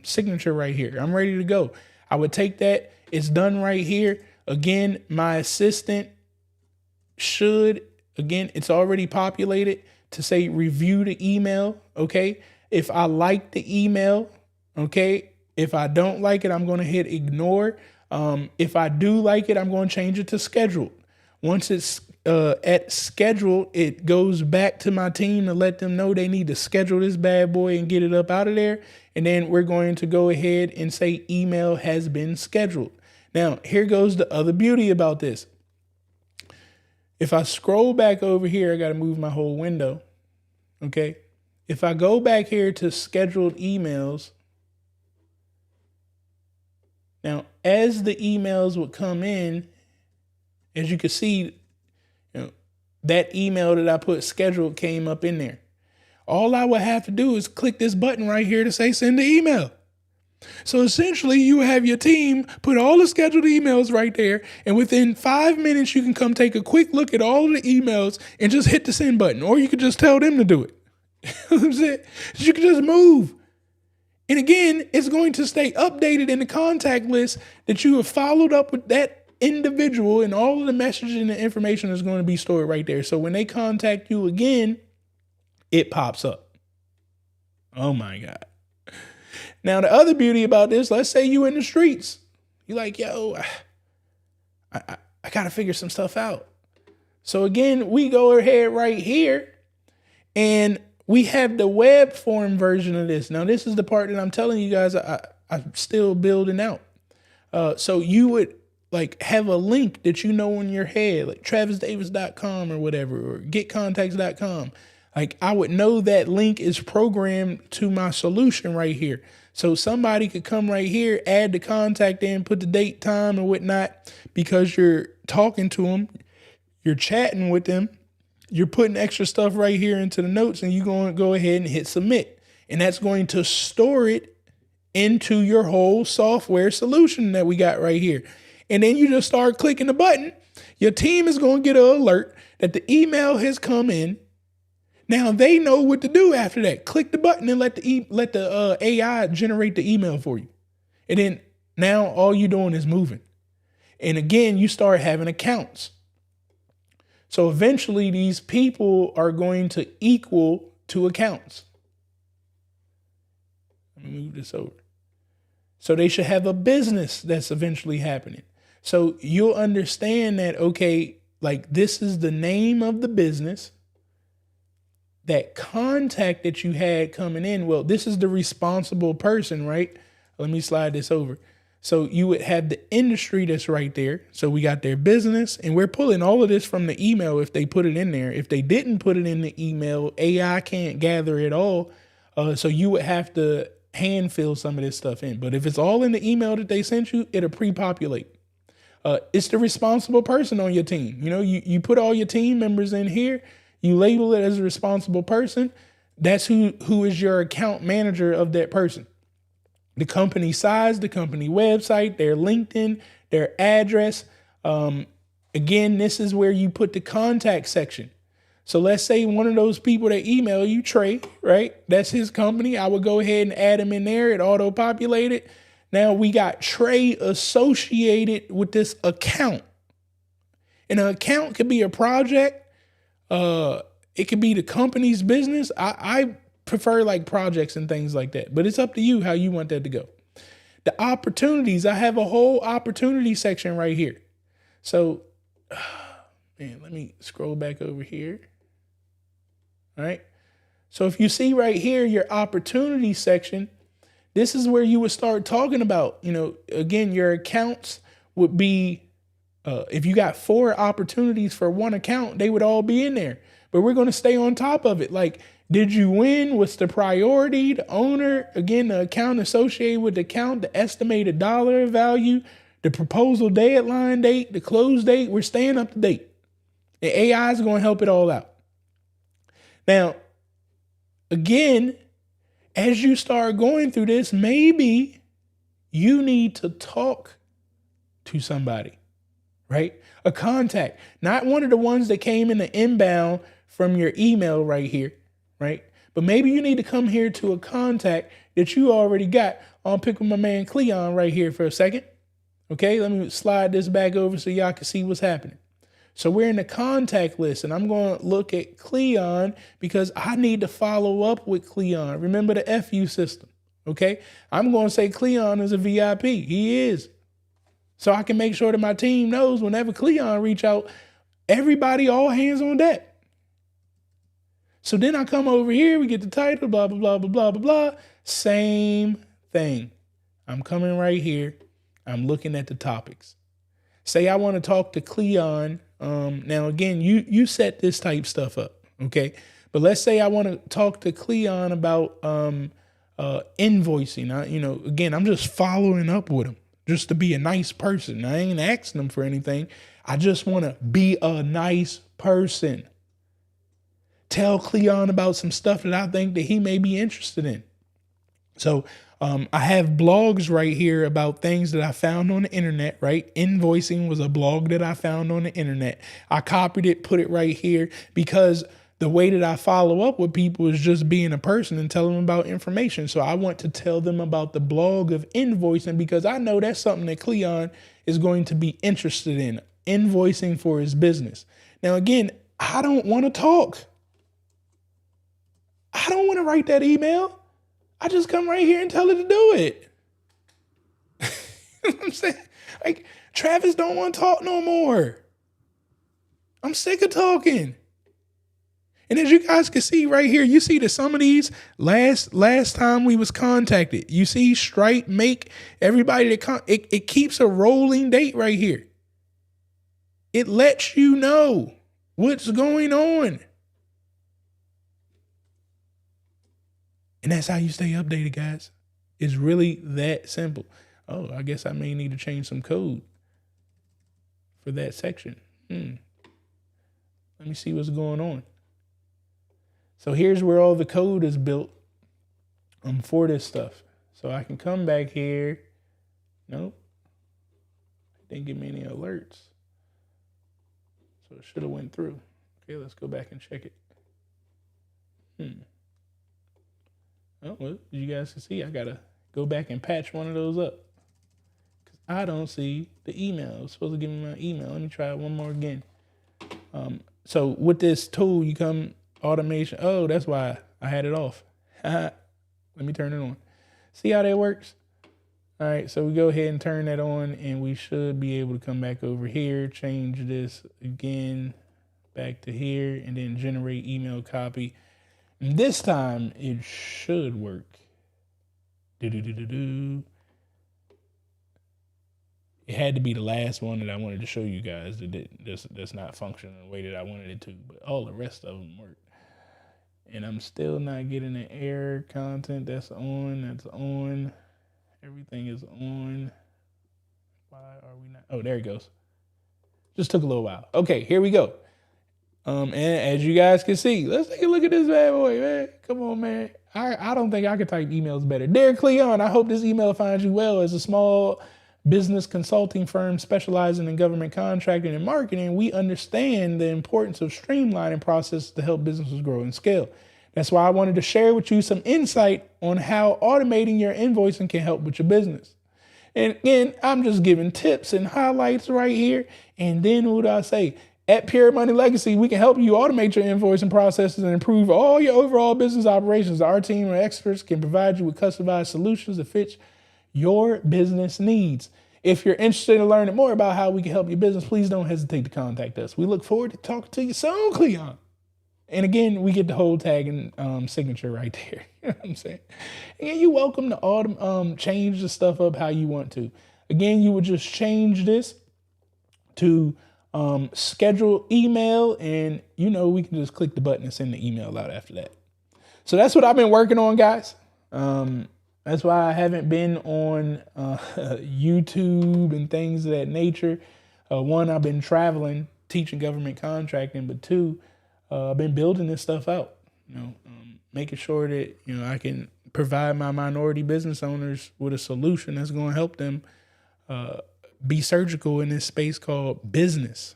signature right here. I'm ready to go. I would take that. It's done right here. Again, my assistant should, again, it's already populated. to say review the email. Okay. If I like the email, okay. If I don't like it, I'm going to hit ignore. If I do like it, I'm going to change it to scheduled. Once it's at scheduled, it goes back to my team to let them know they need to schedule this bad boy and get it up out of there. And then we're going to go ahead and say email has been scheduled. Now, here goes the other beauty about this. If I scroll back over here, I got to move my whole window. Okay. If I go back here to scheduled emails, now as the emails would come in, as you can see, that email that I put scheduled came up in there. All I would have to do is click this button right here to say send the email. So essentially you have your team put all the scheduled emails right there. And within 5 minutes, you can come take a quick look at all of the emails and just hit the send button. Or you could just tell them to do it. You can just move. And again, it's going to stay updated in the contact list that you have followed up with that individual, and all of the messaging and the information is going to be stored right there. So when they contact you again, it pops up. Oh my God. Now, the other beauty about this, let's say you in the streets. You're like, yo, I got to figure some stuff out. So again, we go ahead right here and we have the web form version of this. Now, this is the part that I'm telling you guys I'm still building out. So you would like have a link that you know in your head, like travisdavis.com or whatever, or getcontacts.com. Like I would know that link is programmed to my solution right here. So somebody could come right here, add the contact in, put the date, time, and whatnot, because you're talking to them, you're chatting with them, you're putting extra stuff right here into the notes, and you're going to go ahead and hit submit. And that's going to store it into your whole software solution that we got right here. And then you just start clicking the button. Your team is going to get an alert that the email has come in. Now they know what to do after that. Click the button and let the AI generate the email for you. And then now all you're doing is moving. And again, you start having accounts. So eventually these people are going to equal to accounts. Let me move this over. So they should have a business that's eventually happening. So you'll understand that, okay, like this is the name of the business. That contact that you had coming in, well, this is the responsible person, right? Let me slide this over. So you would have the industry that's right there. So we got their business, and we're pulling all of this from the email if they put it in there. If they didn't put it in the email, AI can't gather it all. So you would have to hand fill some of this stuff in. But if it's all in the email that they sent you, it'll pre-populate. It's the responsible person on your team. You know, you put all your team members in here. You label it as a responsible person. That's who is your account manager of that person. The company size, the company website, their LinkedIn, their address. Again, this is where you put the contact section. So let's say one of those people that email you, Trey, right? That's his company. I would go ahead and add him in there. It auto-populated. Now we got Trey associated with this account. And an account could be a project. It could be the company's business. I prefer like projects and things like that, but it's up to you how you want that to go. The opportunities, I have a whole opportunity section right here. So, man, let me scroll back over here. All right. So if you see right here, your opportunity section, this is where you would start talking about, again, your accounts would be, if you got 4 opportunities for one account, they would all be in there. But we're going to stay on top of it. Like, did you win? What's the priority? The owner, again, the account associated with the account, the estimated dollar value, the proposal deadline date, the close date. We're staying up to date. The AI is going to help it all out. Now, again, as you start going through this, maybe you need to talk to somebody. Right? A contact, not one of the ones that came in the inbound from your email right here. Right? But maybe you need to come here to a contact that you already got. I'll pick with my man Cleon right here for a second. Okay. Let me slide this back over so y'all can see what's happening. So we're in the contact list, and I'm going to look at Cleon because I need to follow up with Cleon. Remember the FU system, okay? I'm going to say Cleon is a VIP. He is. So I can make sure that my team knows whenever Cleon reach out, everybody, all hands on deck. So then I come over here, we get the title, blah, blah, blah, blah, blah, blah, blah. Same thing. I'm coming right here. I'm looking at the topics. Say I want to talk to Cleon. Now, again, you set this type stuff up, okay? But let's say I want to talk to Cleon about invoicing. Again, I'm just following up with him just to be a nice person. I ain't asking him for anything. I just want to be a nice person. Tell Cleon about some stuff that I think that he may be interested in. So I have blogs right here about things that I found on the internet, right? Invoicing was a blog that I found on the internet. I copied it, put it right here because the way that I follow up with people is just being a person and telling them about information. So I want to tell them about the blog of invoicing because I know that's something that Cleon is going to be interested in, invoicing for his business. Now, again, I don't want to talk. I don't want to write that email. I just come right here and tell her to do it. You know what I'm saying? Like, Travis don't want to talk no more. I'm sick of talking. And as you guys can see right here, you see that some of these last time we was contacted, you see Stripe, Make, everybody that it keeps a rolling date right here. It lets you know what's going on. And that's how you stay updated, guys. It's really that simple. Oh, I guess I may need to change some code for that section. Let me see what's going on. So here's where all the code is built for this stuff. So I can come back here. Nope. Didn't give me any alerts. So it should have went through. Okay, let's go back and check it. Oh, well, you guys can see I got to go back and patch one of those up. Because I don't see the email. It's supposed to give me my email. Let me try it one more again. So with this tool, you come automation. Oh, that's why I had it off. Let me turn it on. See how that works? All right, so we go ahead and turn that on, and we should be able to come back over here, change this again back to here, and then generate email copy. And this time it should work. It had to be the last one that I wanted to show you guys that's not functioning the way that I wanted it to, but all the rest of them work. And I'm still not getting an error. Content that's on. Everything is on. Why are we not? Oh, there it goes. Just took a little while. Okay, here we go. And as you guys can see, let's take a look at this bad boy, man. Come on, man. I don't think I could type emails better. Dear Cleon, I hope this email finds you well. As a small business consulting firm specializing in government contracting and marketing, we understand the importance of streamlining processes to help businesses grow and scale. That's why I wanted to share with you some insight on how automating your invoicing can help with your business. And again, I'm just giving tips and highlights right here. And then what do I say? At Pure Money Legacy, we can help you automate your invoicing processes and improve all your overall business operations. Our team of experts can provide you with customized solutions that fit your business needs. If you're interested in learning more about how we can help your business, please don't hesitate to contact us. We look forward to talking to you soon, Cleon. And again, we get the whole tag and signature right there. You know what I'm saying? Again, you're welcome to change the stuff up how you want to. Again, you would just change this to schedule email, and we can just click the button and send the email out after that. So that's what I've been working on, guys. That's why I haven't been on YouTube and things of that nature. One, I've been traveling, teaching government contracting, but two, I've been building this stuff out, making sure that, I can provide my minority business owners with a solution that's going to help them be surgical in this space called business.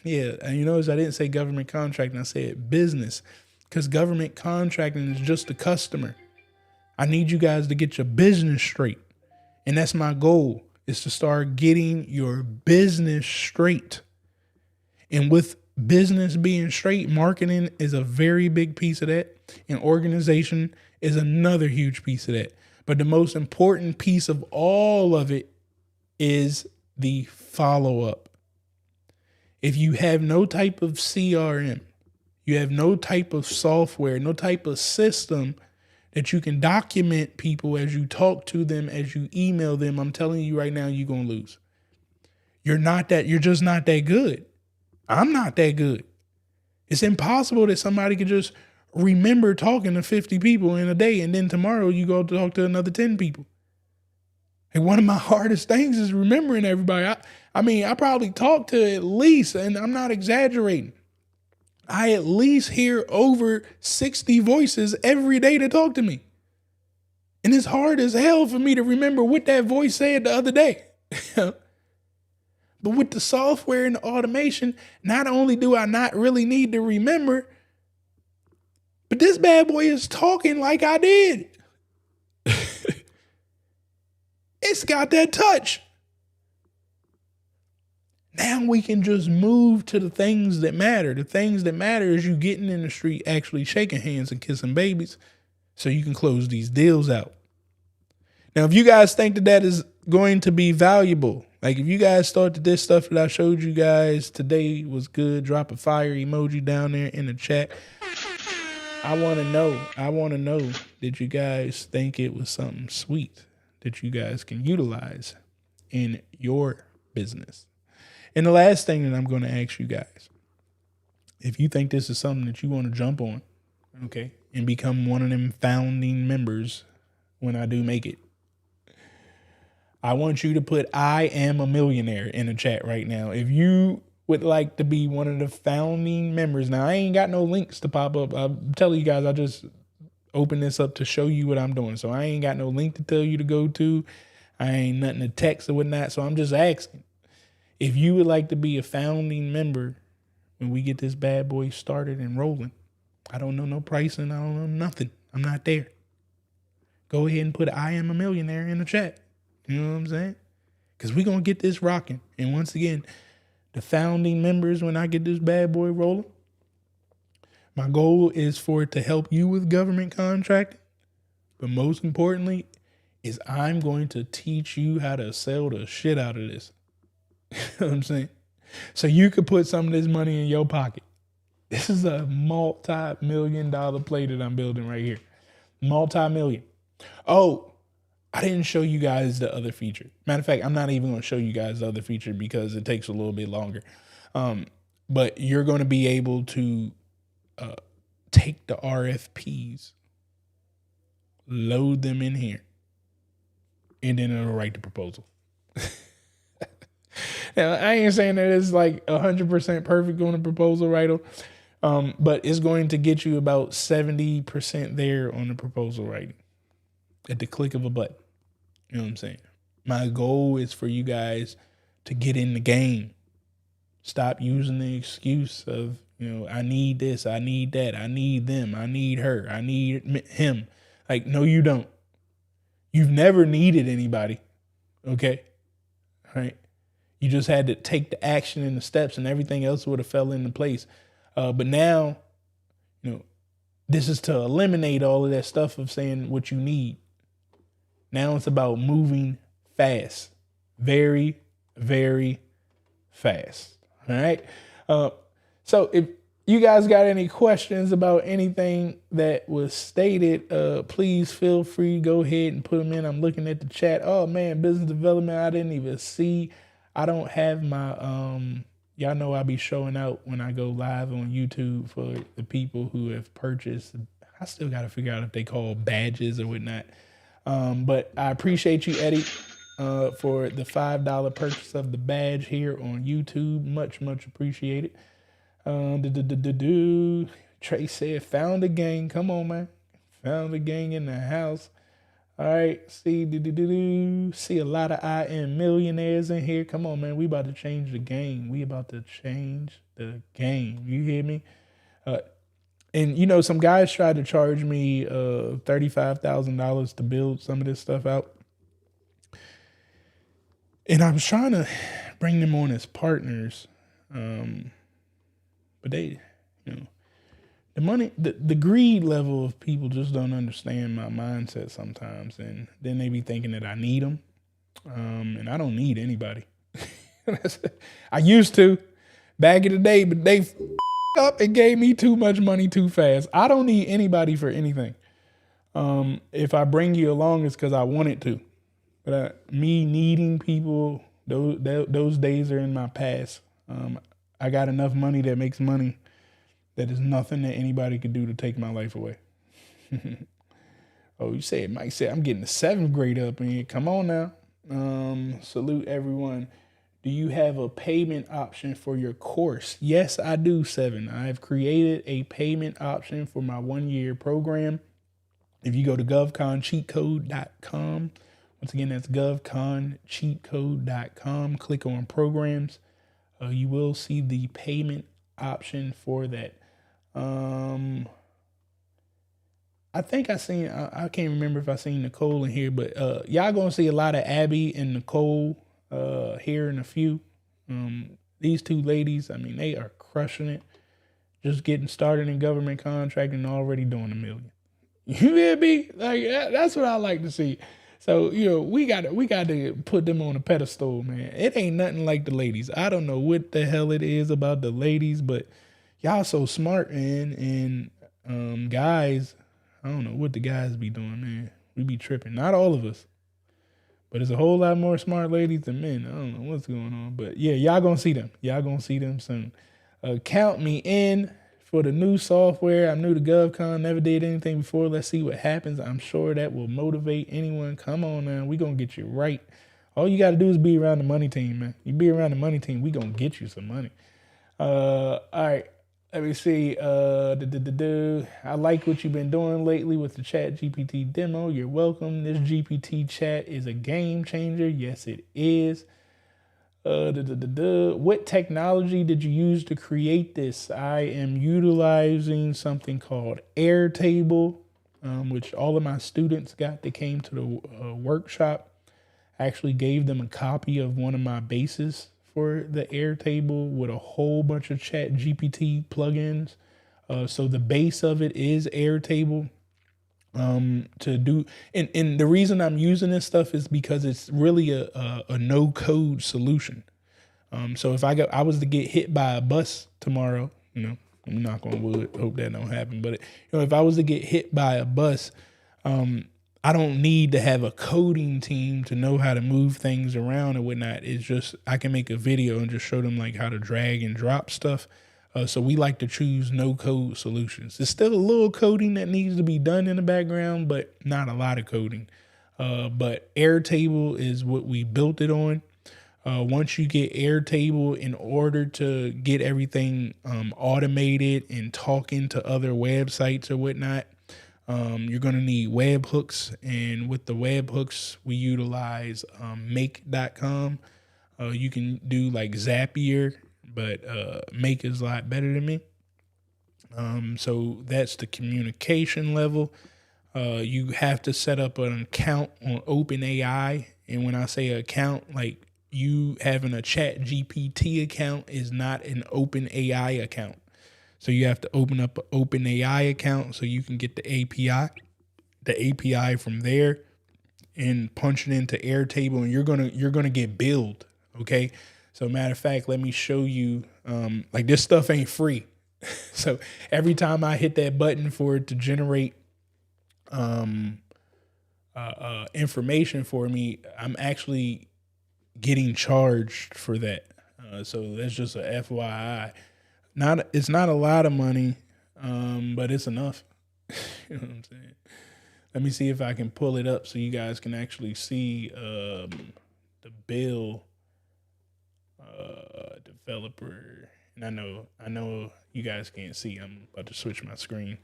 Yeah, and you notice I didn't say government contracting, I said business, because government contracting is just the customer. I need you guys to get your business straight. And that's my goal, is to start getting your business straight. And with business being straight, marketing is a very big piece of that. And organization is another huge piece of that. But the most important piece of all of it is the follow up. If you have no type of CRM, you have no type of software, no type of system that you can document people as you talk to them, as you email them, I'm telling you right now, you're going to lose. You're just not that good. I'm not that good. It's impossible that somebody could just remember talking to 50 people in a day and then tomorrow you go talk to another 10 people. And one of my hardest things is remembering everybody. I probably talk to at least, and I'm not exaggerating, I at least hear over 60 voices every day to talk to me. And it's hard as hell for me to remember what that voice said the other day. But with the software and the automation, not only do I not really need to remember, but this bad boy is talking like I did. It's got that touch. Now we can just move to the things that matter. The things that matter is you getting in the street, actually shaking hands and kissing babies so you can close these deals out. Now, if you guys think that is going to be valuable, like if you guys thought that this stuff that I showed you guys today was good, drop a fire emoji down there in the chat. I want to know that you guys think it was something sweet that you guys can utilize in your business. And the last thing that I'm going to ask you guys, if you think this is something that you want to jump on, okay, and become one of them founding members when I do make it, I want you to put "I am a millionaire" in the chat right now. If you would like to be one of the founding members. Now, I ain't got no links to pop up. I'm telling you guys, I just open this up to show you what I'm doing. So I ain't got no link to tell you to go to. I ain't nothing to text or whatnot. So I'm just asking. If you would like to be a founding member when we get this bad boy started and rolling, I don't know no pricing. I don't know nothing. I'm not there. Go ahead and put "I am a millionaire" in the chat. You know what I'm saying? Because we're going to get this rocking. And once again, the founding members, when I get this bad boy rolling, my goal is for it to help you with government contracting. But most importantly, is I'm going to teach you how to sell the shit out of this. You know what I'm saying? So you could put some of this money in your pocket. This is a multi-million-dollar play that I'm building right here. Multi-million. Oh, I didn't show you guys the other feature. Matter of fact, I'm not even going to show you guys the other feature because it takes a little bit longer. But you're going to be able to take the RFPs, load them in here, and then it'll write the proposal. Now, I ain't saying that it's like 100% perfect on the proposal writer, but it's going to get you about 70% there on the proposal writing at the click of a button. You know what I'm saying? My goal is for you guys to get in the game. Stop using the excuse of, I need this, I need that, I need them, I need her, I need him. Like, no, you don't. You've never needed anybody. Okay? All right? You just had to take the action and the steps and everything else would have fell into place. But now, this is to eliminate all of that stuff of saying what you need. Now it's about moving fast. Very, very fast. All right. So if you guys got any questions about anything that was stated, please feel free to go ahead and put them in. I'm looking at the chat. Oh man, business development. I didn't even see. I don't have my, y'all know I be showing out when I go live on YouTube for the people who have purchased. I still got to figure out if they call badges or whatnot. But I appreciate you, Eddie, for the $5 purchase of the badge here on YouTube. Much, much appreciated. Trey said, found a gang. Come on, man. Found a gang in the house. All right. See a lot of I am millionaires in here. Come on, man. We about to change the game. We about to change the game. You hear me? And, some guys tried to charge me $35,000 to build some of this stuff out. And I was trying to bring them on as partners. But they, you know, the money, the greed level of people just don't understand my mindset sometimes. And then they be thinking that I need them. And I don't need anybody. I used to back in the day, but they up and gave me too much money too fast. I don't need anybody for anything. If I bring you along, it's because I wanted to. But me needing people, those days are in my past. I got enough money that makes money that is nothing that anybody could do to take my life away. Oh, you said Mike said I'm getting the 7th grade up in here. Come on now. Salute everyone. Do you have a payment option for your course? Yes, I do, 7. I have created a payment option for my 1-year program. If you go to govconcheatcode.com, once again, that's govconcheatcode.com, click on programs. You will see the payment option for that. I think I can't remember if I seen Nicole in here, but y'all gonna see a lot of Abby and Nicole here in a few. These two ladies, I mean, they are crushing it. Just getting started in government contracting and already doing $1 million. You hear me? Like that's what I like to see. So, we got to put them on a pedestal, man. It ain't nothing like the ladies. I don't know what the hell it is about the ladies, but y'all so smart, man. And guys, I don't know what the guys be doing, man. We be tripping. Not all of us, but there's a whole lot more smart ladies than men. I don't know what's going on, but yeah, y'all gonna see them. Y'all gonna see them soon. Count me in for the new software. I'm new to GovCon, never did anything before. Let's see what happens. I'm sure that will motivate anyone. Come on now, we gonna get you right. All you gotta do is be around the money team, man. You be around the money team, we gonna get you some money. All right, let me see. I like what you've been doing lately with the Chat GPT demo. You're welcome. This GPT chat is a game changer. Yes, it is. What technology did you use to create this? I am utilizing something called Airtable, which all of my students got. They came to the workshop. I actually gave them a copy of one of my bases for the Airtable with a whole bunch of Chat GPT plugins. So the base of it is Airtable. To do, and the reason I'm using this stuff is because it's really a no code solution. So if I was to get hit by a bus tomorrow, I'm knock on wood, hope that don't happen. But if I was to get hit by a bus, I don't need to have a coding team to know how to move things around and whatnot. It's just I can make a video and just show them like how to drag and drop stuff. So we like to choose no code solutions. There's still a little coding that needs to be done in the background, but not a lot of coding. But Airtable is what we built it on. Once you get Airtable, in order to get everything automated and talking to other websites or whatnot, you're going to need webhooks. And with the webhooks, we utilize make.com. You can do like Zapier, but Make is a lot better than me. So that's the communication level. You have to set up an account on OpenAI. And when I say account, like you having a Chat GPT account is not an OpenAI account. So you have to open up an OpenAI account so you can get the API from there and punch it into Airtable, and you're gonna get billed. Okay. So matter of fact, let me show you, like this stuff ain't free. So every time I hit that button for it to generate information for me, I'm actually getting charged for that. So that's just a FYI. It's not a lot of money, but it's enough. You know what I'm saying? Let me see if I can pull it up so you guys can actually see the bill. Developer, and I know you guys can't see. I'm about to switch my screen.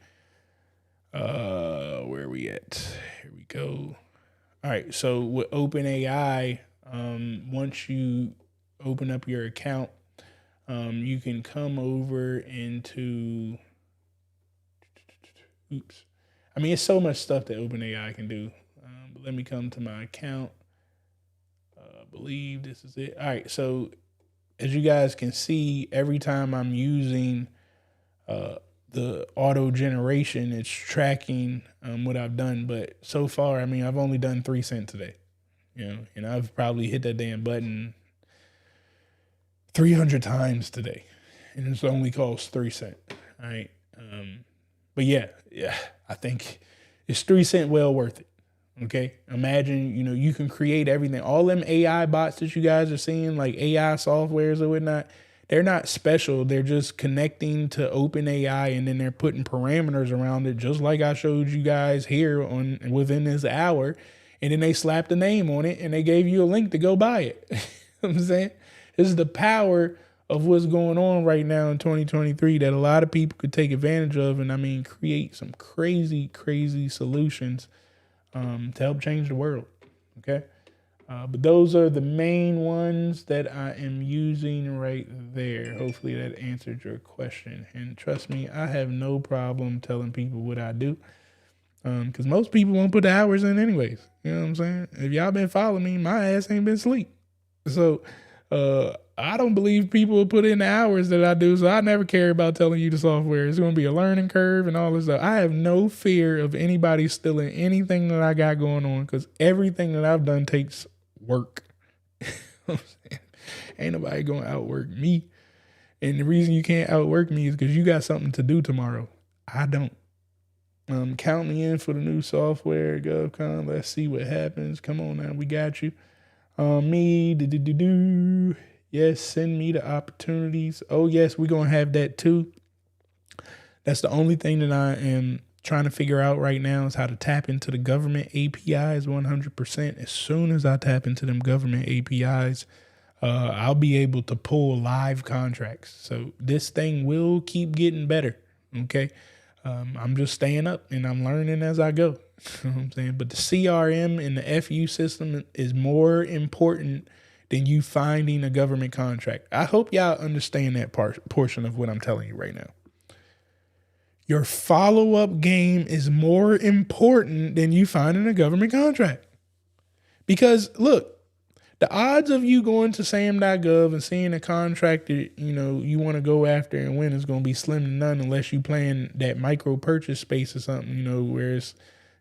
Where are we at? Here we go. All right, so with OpenAI, once you open up your account, you can come over into. I mean, it's so much stuff that OpenAI can do. But let me come to my account. I believe this is it. All right, so as you guys can see, every time I'm using the auto generation, it's tracking what I've done. But so far, I mean, I've only done 3 cents today, and I've probably hit that damn button 300 times today, and it's only cost 3 cents. All right. But yeah, I think it's 3 cents well worth it. Okay. Imagine, you can create everything. All them AI bots that you guys are seeing, like AI softwares or whatnot, they're not special. They're just connecting to open AI, and then they're putting parameters around it, just like I showed you guys here within this hour. And then they slapped a name on it and they gave you a link to go buy it. You know what I'm saying? This is the power of what's going on right now in 2023 that a lot of people could take advantage of, and I mean, create some crazy, crazy solutions to help change the world. Okay. But those are the main ones that I am using right there. Hopefully that answered your question. And trust me, I have no problem telling people what I do. Because most people won't put the hours in anyways. You know what I'm saying? If y'all been following me, my ass ain't been asleep. So I don't believe people will put in the hours that I do. So I never care about telling you the software. It's going to be a learning curve and all this stuff. I have no fear of anybody stealing anything that I got going on, because everything that I've done takes work. You know what I'm saying? Ain't nobody going to outwork me. And the reason you can't outwork me is because you got something to do tomorrow. I don't. Count me in for the new software, GovCon. Let's see what happens. Come on now, we got you. Yes, send me the opportunities. Oh yes, we're gonna have that too. That's the only thing that I am trying to figure out right now, is how to tap into the government APIs 100%. As soon as I tap into them government APIs, I'll be able to pull live contracts. So this thing will keep getting better. Okay. I'm just staying up and I'm learning as I go. You know what I'm saying? But the CRM and the FU system is more important than you finding a government contract. I hope y'all understand that portion of what I'm telling you right now. Your follow-up game is more important than you finding a government contract. Because look, the odds of you going to sam.gov and seeing a contract that you want to go after and win is going to be slim to none, unless you playing that micro purchase space or something, where it's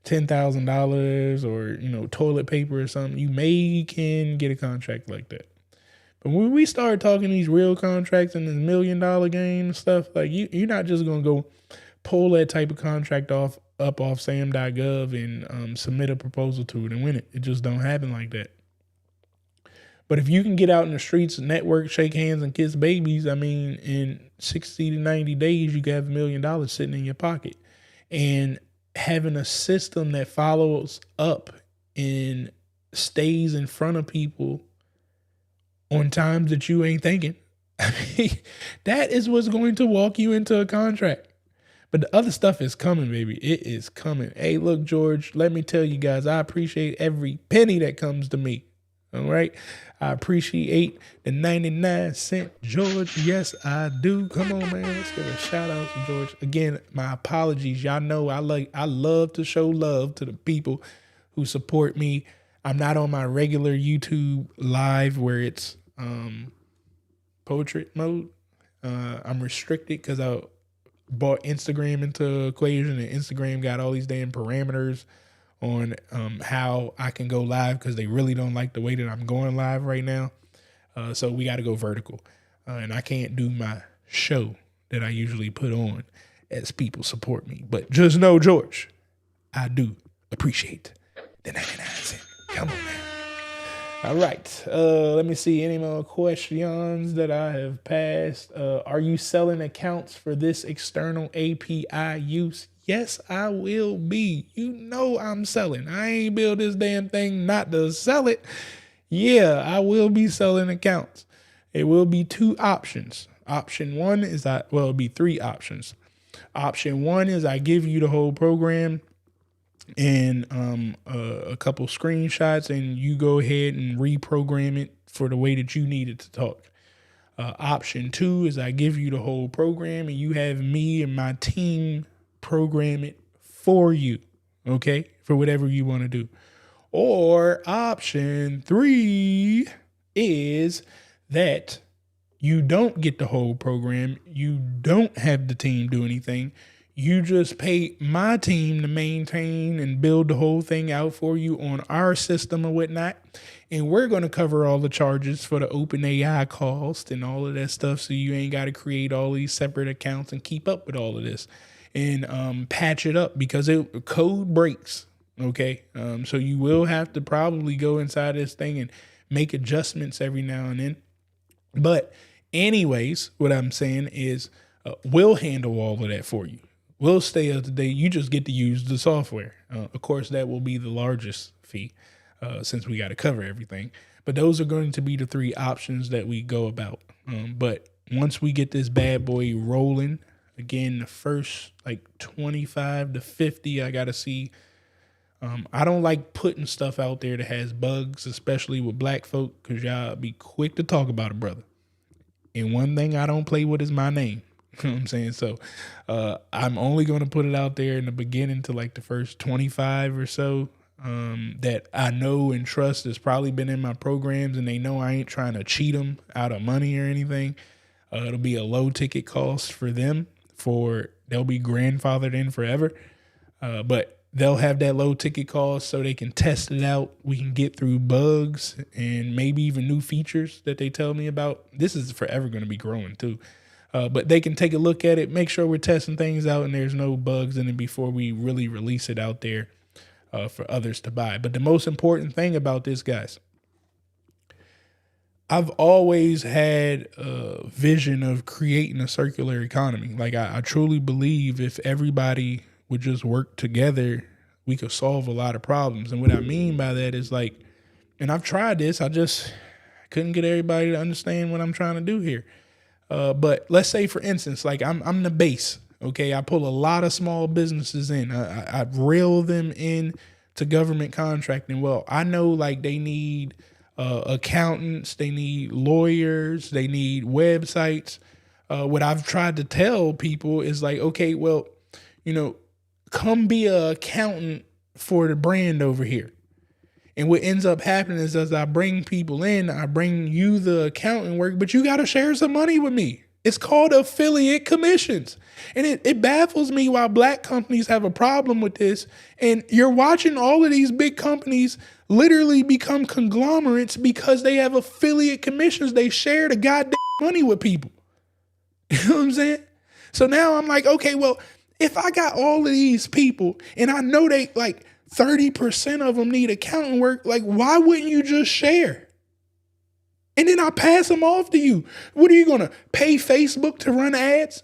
$10,000 or toilet paper or something. You can get a contract like that. But when we start talking these real contracts and this $1 million game and stuff, like you're not just going to go pull that type of contract off sam.gov and submit a proposal to it and win it. It just don't happen like that. But if you can get out in the streets, network, shake hands, and kiss babies, I mean, in 60 to 90 days, you can have $1 million sitting in your pocket. And having a system that follows up and stays in front of people on times that you ain't thinking, I mean, that is what's going to walk you into a contract. But the other stuff is coming, baby. It is coming. Hey, look, George, let me tell you guys, I appreciate every penny that comes to me. All right. I appreciate the 99 cent, George. Yes, I do. Come on, man. Let's give a shout out to George. Again, my apologies. Y'all know I love to show love to the people who support me. I'm not on my regular YouTube live where it's portrait mode. I'm restricted because I brought Instagram into equation, and Instagram got all these damn parameters on how I can go live, because they really don't like the way that I'm going live right now. So we got to go vertical. And I can't do my show that I usually put on as people support me. But just know, George, I do appreciate the 99 cent. Come on, man. All right. Let me see any more questions that I have passed. Are you selling accounts for this external API use? Yes, I will be. I'm selling. I ain't build this damn thing not to sell it. Yeah, I will be selling accounts. It will be 2 options. Option 1 is it'll be 3 options. Option 1 is I give you the whole program and a couple screenshots, and you go ahead and reprogram it for the way that you need it to talk. Option 2 is I give you the whole program and you have me and my team program it for you, okay, for whatever you want to do. Or option 3 is that You don't get the whole program. You don't have the team do anything. You just pay my team to maintain and build the whole thing out for you on our system and whatnot. And we're going to cover all the charges for the open AI cost and all of that stuff. So you ain't got to create all these separate accounts and keep up with all of this and patch it up because code breaks. Okay. So you will have to probably go inside this thing and make adjustments every now and then. But anyways, what I'm saying is we'll handle all of that for you. We'll stay up to date. You just get to use the software. Of course, that will be the largest fee since we got to cover everything. But those are going to be the three options that we go about. But once we get this bad boy rolling, again, the first like 25 to 50, I got to see. I don't like putting stuff out there that has bugs, especially with black folk, because y'all be quick to talk about a brother. And one thing I don't play with is my name. You know what I'm saying? So I'm only going to put it out there in the beginning to like the first 25 or so that I know and trust has probably been in my programs, and they know I ain't trying to cheat them out of money or anything. It'll be a low ticket cost for them they'll be grandfathered in forever. But they'll have that low ticket cost so they can test it out. We can get through bugs and maybe even new features that they tell me about. This is forever going to be growing too. But they can take a look at it, make sure we're testing things out and there's no bugs in it before we really release it out there for others to buy. But the most important thing about this, guys, I've always had a vision of creating a circular economy. Like I truly believe if everybody would just work together, we could solve a lot of problems. And what I mean by that is like, and I've tried this, I couldn't get everybody to understand what I'm trying to do here. But let's say, for instance, like I'm the base. Okay, I pull a lot of small businesses in. I reel them in to government contracting. Well, I know like they need accountants, they need lawyers, they need websites. What I've tried to tell people is like, okay, well, come be an accountant for the brand over here. And what ends up happening is as I bring people in, I bring you the accounting work, but you got to share some money with me. It's called affiliate commissions. And it baffles me why black companies have a problem with this. And you're watching all of these big companies literally become conglomerates because they have affiliate commissions. They share the goddamn money with people. You know what I'm saying? So now I'm like, okay, well, if I got all of these people and I know they like 30% of them need accounting work, like why wouldn't you just share? And then I pass them off to you. What are you going to pay Facebook to run ads?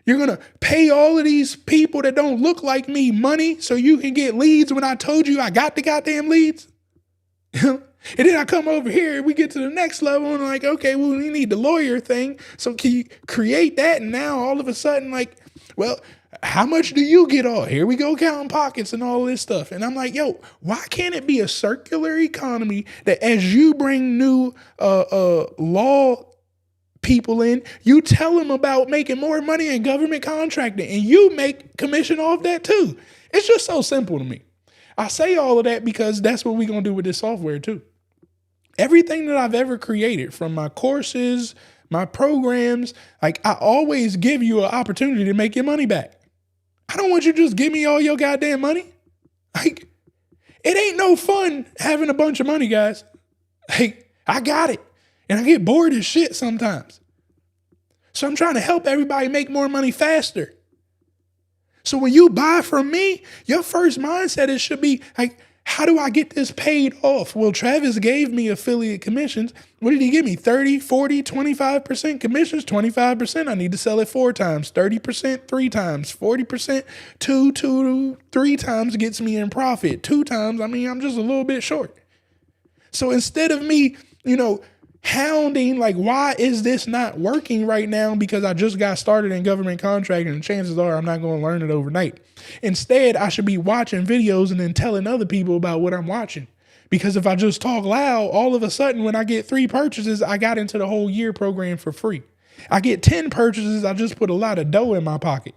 You're going to pay all of these people that don't look like me money so you can get leads when I told you I got the goddamn leads? And then I come over here and we get to the next level and like, okay, well, we need the lawyer thing. So can you create that? And now all of a sudden, like, well, how much do you get all? Here we go counting pockets and all this stuff. And I'm like, yo, why can't it be a circular economy that as you bring new law people in, you tell them about making more money in government contracting and you make commission off that too. It's just so simple to me. I say all of that because that's what we're going to do with this software too. Everything that I've ever created, from my courses, my programs, like I always give you an opportunity to make your money back. I don't want you to just give me all your goddamn money. Like, it ain't no fun having a bunch of money, guys. Like, I got it. And I get bored as shit sometimes. So I'm trying to help everybody make more money faster. So when you buy from me, your first mindset should be like, how do I get this paid off? Well, Travis gave me affiliate commissions. What did he give me? 30, 40, 25% commissions, 25%. I need to sell it 4 times, 30%, 3 times, 40%, 3 times gets me in profit. 2 times, I'm just a little bit short. So instead of me, hounding, like, why is this not working right now? Because I just got started in government contracting and chances are I'm not going to learn it overnight. Instead, I should be watching videos and then telling other people about what I'm watching. Because if I just talk loud, all of a sudden, when I get 3 purchases, I got into the whole year program for free. I get 10 purchases, I just put a lot of dough in my pocket.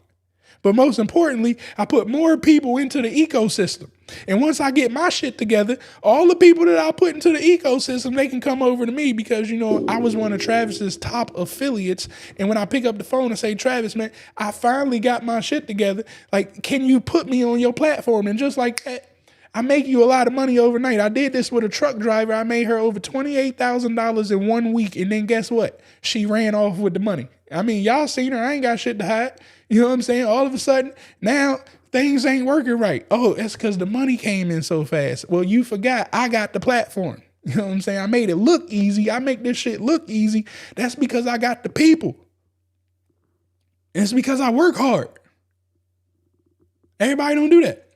But most importantly, I put more people into the ecosystem. And once I get my shit together, all the people that I put into the ecosystem, they can come over to me because, I was one of Travis's top affiliates. And when I pick up the phone and say, Travis, man, I finally got my shit together. Like, can you put me on your platform? And just like that, I make you a lot of money overnight. I did this with a truck driver. I made her over $28,000 in 1 week. And then guess what? She ran off with the money. I mean, y'all seen her. I ain't got shit to hide. You know what I'm saying? All of a sudden, now things ain't working right. Oh, it's because the money came in so fast. Well, you forgot I got the platform. You know what I'm saying? I made it look easy. I make this shit look easy. That's because I got the people. And it's because I work hard. Everybody don't do that.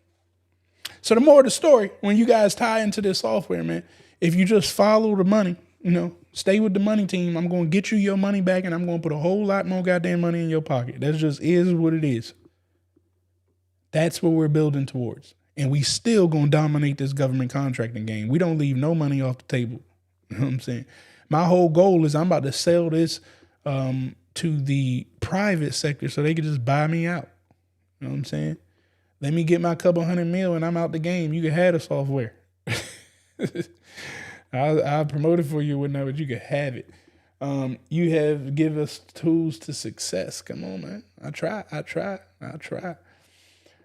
So the more of the story, when you guys tie into this software, man, if you just follow the money, stay with the money team, I'm going to get you your money back and I'm going to put a whole lot more goddamn money in your pocket. That just is what it is. That's what we're building towards. And we still going to dominate this government contracting game. We don't leave no money off the table. You know what I'm saying? My whole goal is I'm about to sell this to the private sector so they can just buy me out. You know what I'm saying? Let me get my couple $100 million and I'm out the game. You can have the software. I'll promote it for you or whatnot, but you can have it. You have give us tools to success. Come on, man. I try.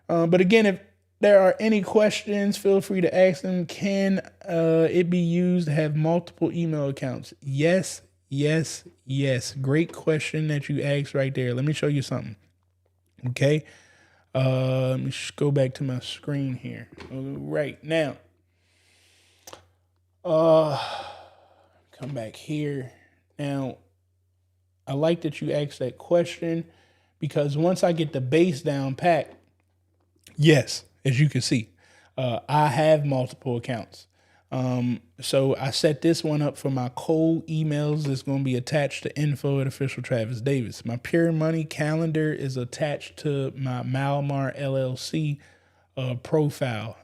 But again, if there are any questions, feel free to ask them. Can it be used to have multiple email accounts? Yes. Great question that you asked right there. Let me show you something. Okay. Let me just go back to my screen here. Right now. Come back here. Now, I like that you asked that question because once I get the base down pat, yes, as you can see, I have multiple accounts. So I set this one up for my cold emails that's going to be attached to info@official Travis Davis. My Pure Money calendar is attached to my Malmar LLC profile.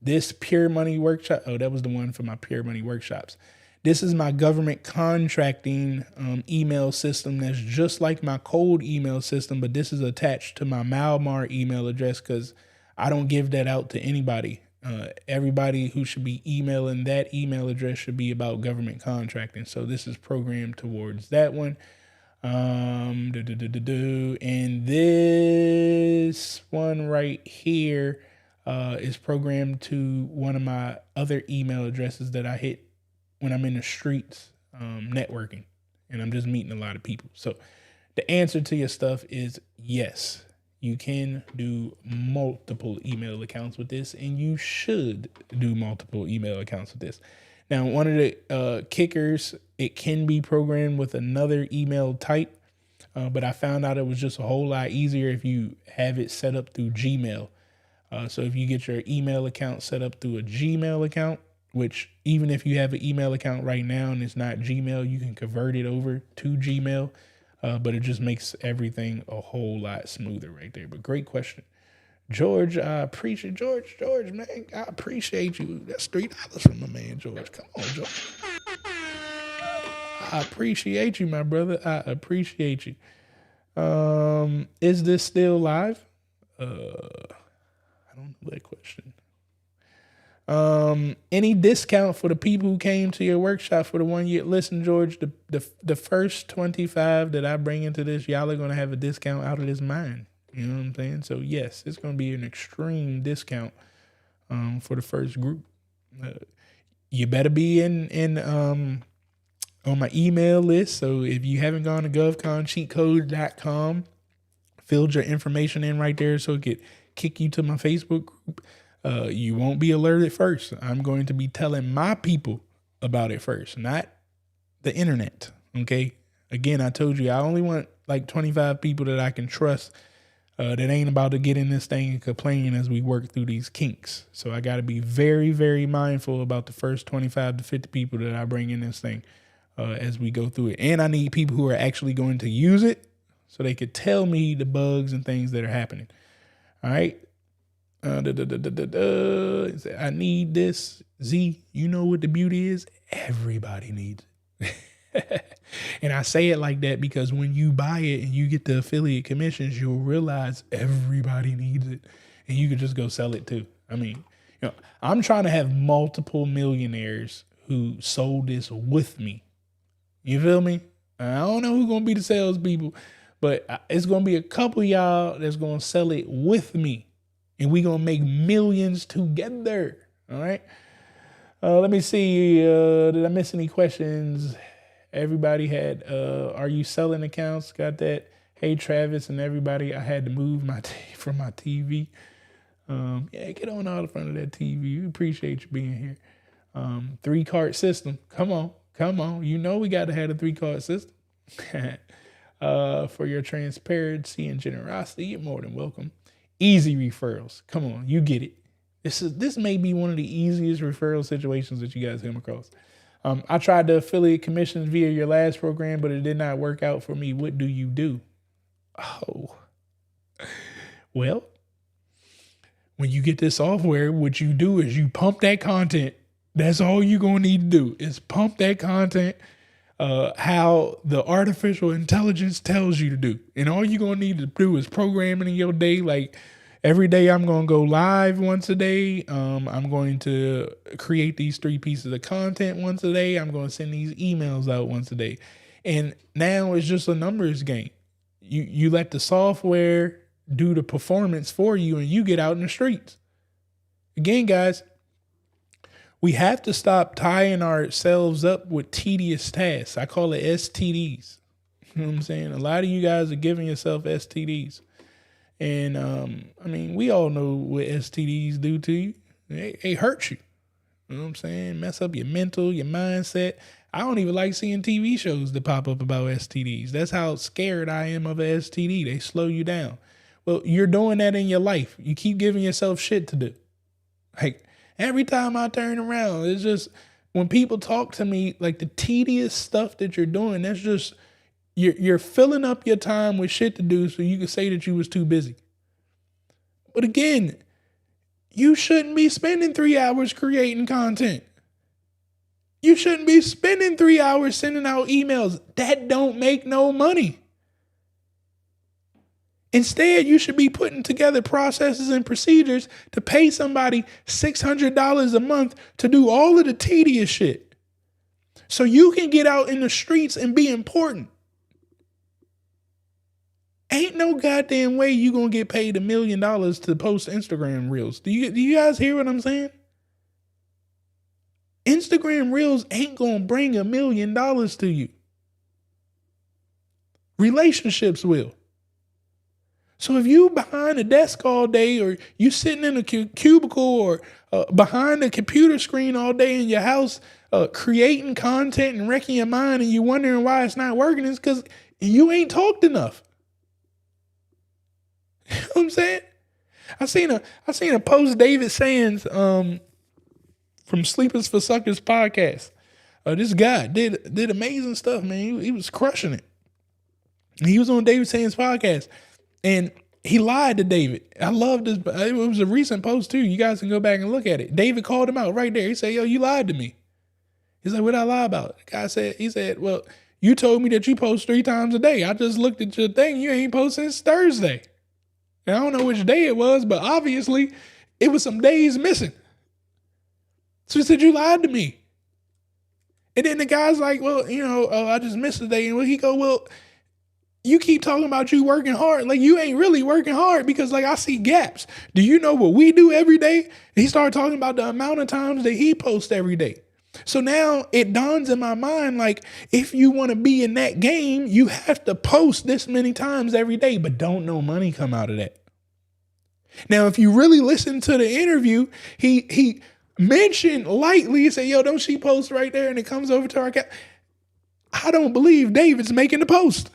This Pure Money workshop, that was the one for my Pure Money workshops. This is my government contracting email system that's just like my cold email system, but this is attached to my Malmar email address because I don't give that out to anybody. Everybody who should be emailing that email address should be about government contracting. So this is programmed towards that one. And this one right here is programmed to one of my other email addresses that I hit when I'm in the streets networking and I'm just meeting a lot of people. So the answer to your stuff is yes. You can do multiple email accounts with this, and you should do multiple email accounts with this. Now, one of the kickers, it can be programmed with another email type, but I found out it was just a whole lot easier if you have it set up through Gmail. So if you get your email account set up through a Gmail account, which even if you have an email account right now and it's not Gmail, you can convert it over to Gmail. But it just makes everything a whole lot smoother right there. But great question. George, I appreciate George, man. I appreciate you. That's $3 from my man, George. Come on, George. I appreciate you, my brother. I appreciate you. Is this still live? I don't know that question. Any discount for the people who came to your workshop for the 1 year? Listen, George, the first 25 that I bring into this, y'all are going to have a discount out of this mind. You know what I'm saying? So yes, it's going to be an extreme discount, for the first group. You better be on my email list. So if you haven't gone to govconcheatcode.com, filled your information in right there so it could kick you to my Facebook group. You won't be alerted first. I'm going to be telling my people about it first, not the internet. Okay. Again, I told you, I only want like 25 people that I can trust, that ain't about to get in this thing and complain as we work through these kinks. So I got to be very, very mindful about the first 25 to 50 people that I bring in this thing, as we go through it. And I need people who are actually going to use it so they could tell me the bugs and things that are happening. All right. I need this. Z, you know what the beauty is? Everybody needs it. And I say it like that because when you buy it and you get the affiliate commissions, you'll realize everybody needs it and you can just go sell it too. I mean, I'm trying to have multiple millionaires who sold this with me. You feel me? I don't know who's going to be the salespeople, but it's going to be a couple of y'all that's going to sell it with me. And we going to make millions together. All right. Let me see. Did I miss any questions? Everybody had, are you selling accounts? Got that? Hey, Travis and everybody, I had to move from my TV. Yeah, get on out in front of that TV. We appreciate you being here. 3-card system. Come on. You know we got to have a 3-card system. For your transparency and generosity, you're more than welcome. Easy referrals. Come on, you get it. This may be one of the easiest referral situations that you guys come across. I tried the affiliate commissions via your last program, but it did not work out for me. What do you do? Oh, well, when you get this software, what you do is you pump that content. That's all you're going to need to do is pump that content how the artificial intelligence tells you to do. And all you're going to need to do is program it in your day. Like every day I'm going to go live once a day. I'm going to create these 3 pieces of content once a day. I'm going to send these emails out once a day. And now it's just a numbers game. You let the software do the performance for you and you get out in the streets. Again, guys, we have to stop tying ourselves up with tedious tasks. I call it STDs. You know what I'm saying? A lot of you guys are giving yourself STDs. And, I mean, we all know what STDs do to you. They hurt you. You know what I'm saying? Mess up your mental, your mindset. I don't even like seeing TV shows that pop up about STDs. That's how scared I am of a STD. They slow you down. Well, you're doing that in your life. You keep giving yourself shit to do. Like, every time I turn around, it's just when people talk to me, like the tedious stuff that you're doing, that's just, you're filling up your time with shit to do so you can say that you was too busy. But again, you shouldn't be spending 3 hours creating content. You shouldn't be spending 3 hours sending out emails. That don't make no money. Instead, you should be putting together processes and procedures to pay somebody $600 a month to do all of the tedious shit so you can get out in the streets and be important. Ain't no goddamn way you going to get paid $1 million to post Instagram reels. Do you guys hear what I'm saying? Instagram reels ain't going to bring $1 million to you. Relationships will. So if you behind a desk all day or you sitting in a cubicle or behind a computer screen all day in your house creating content and wrecking your mind and you wondering why it's not working, it's because you ain't talked enough. You know what I'm saying? I seen a post David Sands from Sleepers for Suckers podcast. This guy did amazing stuff, man. He was crushing it. He was on David Sands' podcast. And he lied to David. I love this. It was a recent post too. You guys can go back and look at it. David called him out right there. He said, yo, you lied to me. He's like, what'd I lie about? The guy said, well, you told me that you post 3 times a day. I just looked at your thing. You ain't posted since Thursday. And I don't know which day it was, but obviously it was some days missing. So he said, you lied to me. And then the guy's like, well, I just missed a day. And he go, well, you keep talking about you working hard. Like you ain't really working hard because like I see gaps. Do you know what we do every day? He started talking about the amount of times that he posts every day. So now it dawns in my mind, like if you want to be in that game, you have to post this many times every day, but don't no money come out of that. Now, if you really listen to the interview, he mentioned lightly, he said, yo, don't she post right there? And it comes over to our account. I don't believe David's making the post.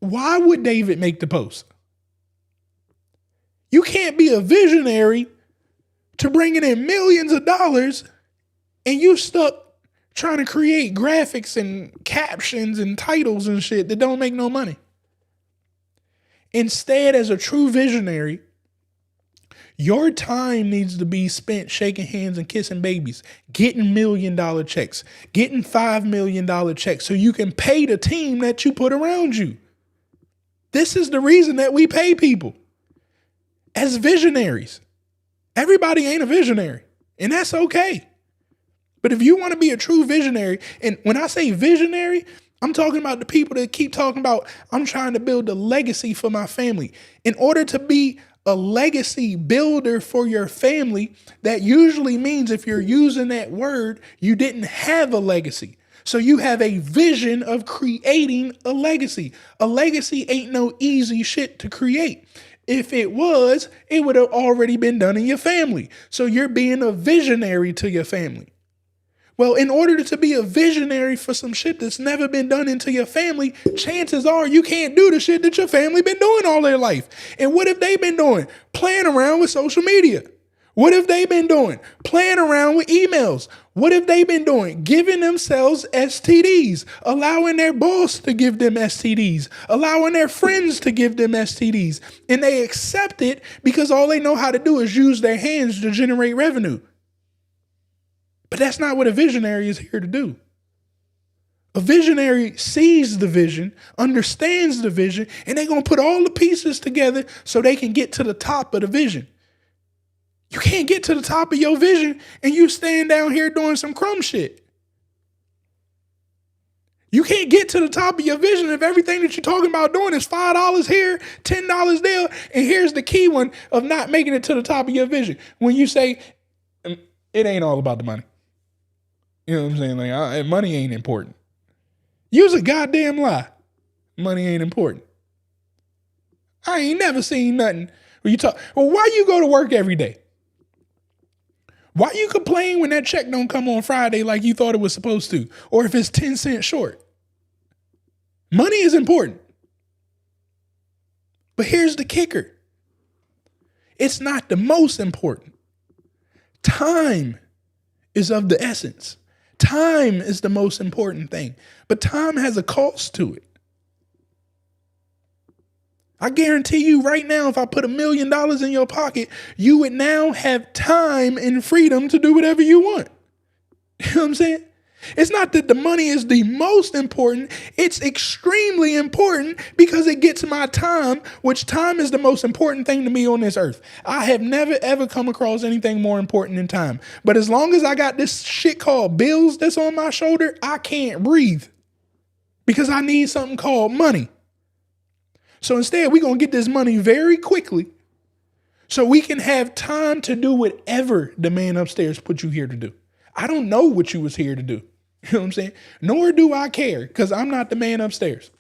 Why would David make the post? You can't be a visionary to bringing in millions of dollars and you stuck trying to create graphics and captions and titles and shit that don't make no money. Instead, as a true visionary, Your time needs to be spent shaking hands and kissing babies, getting $1 million checks, getting $5 million checks so you can pay the team that you put around you. This is the reason that we pay people as visionaries. Everybody ain't a visionary, and that's okay. But if you want to be a true visionary, and when I say visionary, I'm talking about the people that keep talking about, I'm trying to build a legacy for my family. In order to be a legacy builder for your family, that usually means, if you're using that word, you didn't have a legacy. So you have a vision of creating a legacy. A legacy ain't no easy shit to create. If it was, it would have already been done in your family. So you're being a visionary to your family. Well, in order to be a visionary for some shit that's never been done into your family, chances are you can't do the shit that your family been doing all their life. And what have they been doing? Playing around with social media. What have they been doing? Playing around with emails. What have they been doing? Giving themselves STDs, allowing their boss to give them STDs, allowing their friends to give them STDs. And they accept it because all they know how to do is use their hands to generate revenue. But that's not what a visionary is here to do. A visionary sees the vision, understands the vision, and they're going to put all the pieces together so they can get to the top of the vision. You can't get to the top of your vision and you stand down here doing some crumb shit. You can't get to the top of your vision if everything that you're talking about doing is $5 here, $10 there. And here's the key one of not making it to the top of your vision. When you say, it ain't all about the money. You know what I'm saying? Like, money ain't important. Use a goddamn lie. Money ain't important. I ain't never seen nothing where you talk. Well, why you go to work every day? Why you complain when that check don't come on Friday like you thought it was supposed to? Or if it's 10 cents short? Money is important. But here's the kicker. It's not the most important. Time is of the essence. Time is the most important thing, but time has a cost to it. I guarantee you right now, if I put $1 million in your pocket, you would now have time and freedom to do whatever you want. You know what I'm saying? It's not that the money is the most important. It's extremely important because it gets my time, which time is the most important thing to me on this earth. I have never, ever come across anything more important than time. But as long as I got this shit called bills that's on my shoulder, I can't breathe because I need something called money. So instead, we're going to get this money very quickly so we can have time to do whatever the man upstairs put you here to do. I don't know what you was here to do. You know what I'm saying? Nor do I care because I'm not the man upstairs.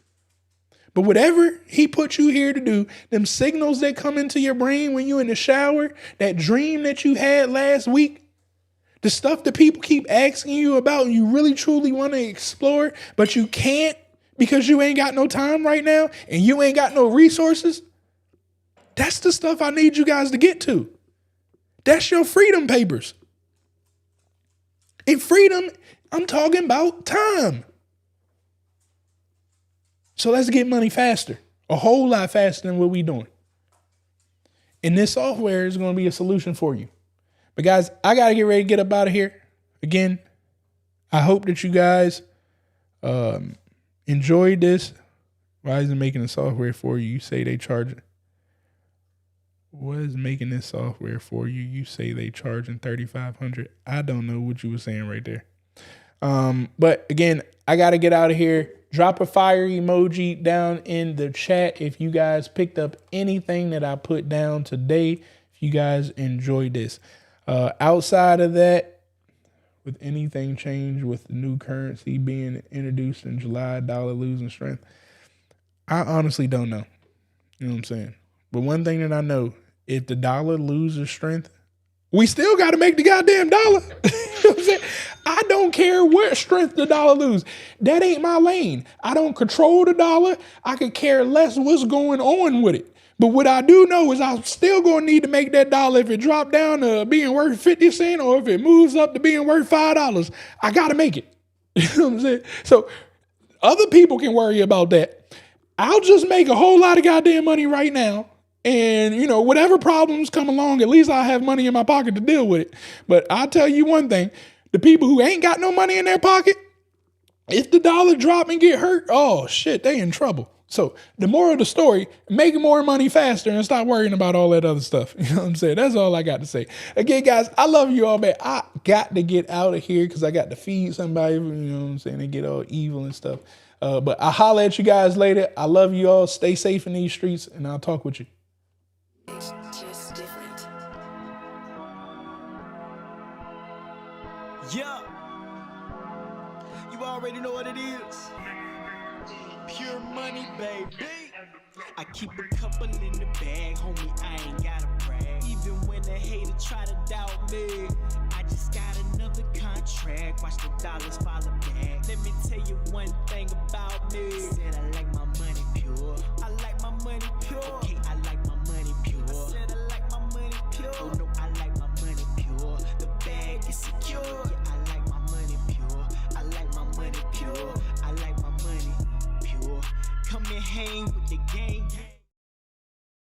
But whatever he put you here to do, them signals that come into your brain when you're in the shower, that dream that you had last week, the stuff that people keep asking you about and you really truly want to explore, but you can't because you ain't got no time right now and you ain't got no resources. That's the stuff I need you guys to get to. That's your freedom papers. In freedom, I'm talking about time. So let's get money faster, a whole lot faster than what we're doing. And this software is going to be a solution for you. But guys, I got to get ready to get up out of here. Again, I hope that you guys enjoyed this. Why is it making the software for you? You say they charge it. What is making this software for you? You say they charging $3,500. I don't know what you were saying right there. But again, I got to get out of here. Drop a fire emoji down in the chat if you guys picked up anything that I put down today. If you guys enjoyed this. Outside of that, with anything changed with the new currency being introduced in July, dollar losing strength, I honestly don't know. You know what I'm saying? But one thing that I know, if the dollar loses strength, we still got to make the goddamn dollar. You know what I'm saying? I don't care what strength the dollar lose. That ain't my lane. I don't control the dollar. I could care less what's going on with it. But what I do know is I'm still going to need to make that dollar if it dropped down to being worth 50 cents or if it moves up to being worth $5. I got to make it. You know what I'm saying? So other people can worry about that. I'll just make a whole lot of goddamn money right now And, whatever problems come along, at least I have money in my pocket to deal with it. But I'll tell you one thing, the people who ain't got no money in their pocket, if the dollar drop and get hurt, oh shit, they in trouble. So the moral of the story, make more money faster and stop worrying about all that other stuff. You know what I'm saying? That's all I got to say. Again, guys, I love you all, man. I got to get out of here because I got to feed somebody, you know what I'm saying? They get all evil and stuff. But I'll holler at you guys later. I love you all. Stay safe in these streets, and I'll talk with you. It's just different. Yeah. You already know what it is. Pure money, baby. I keep a couple in the bag, homie, I ain't gotta brag. Even when the hater try to doubt me, I just got another contract. Watch the dollars follow back. Let me tell you one thing about me. Said I like my money pure. I like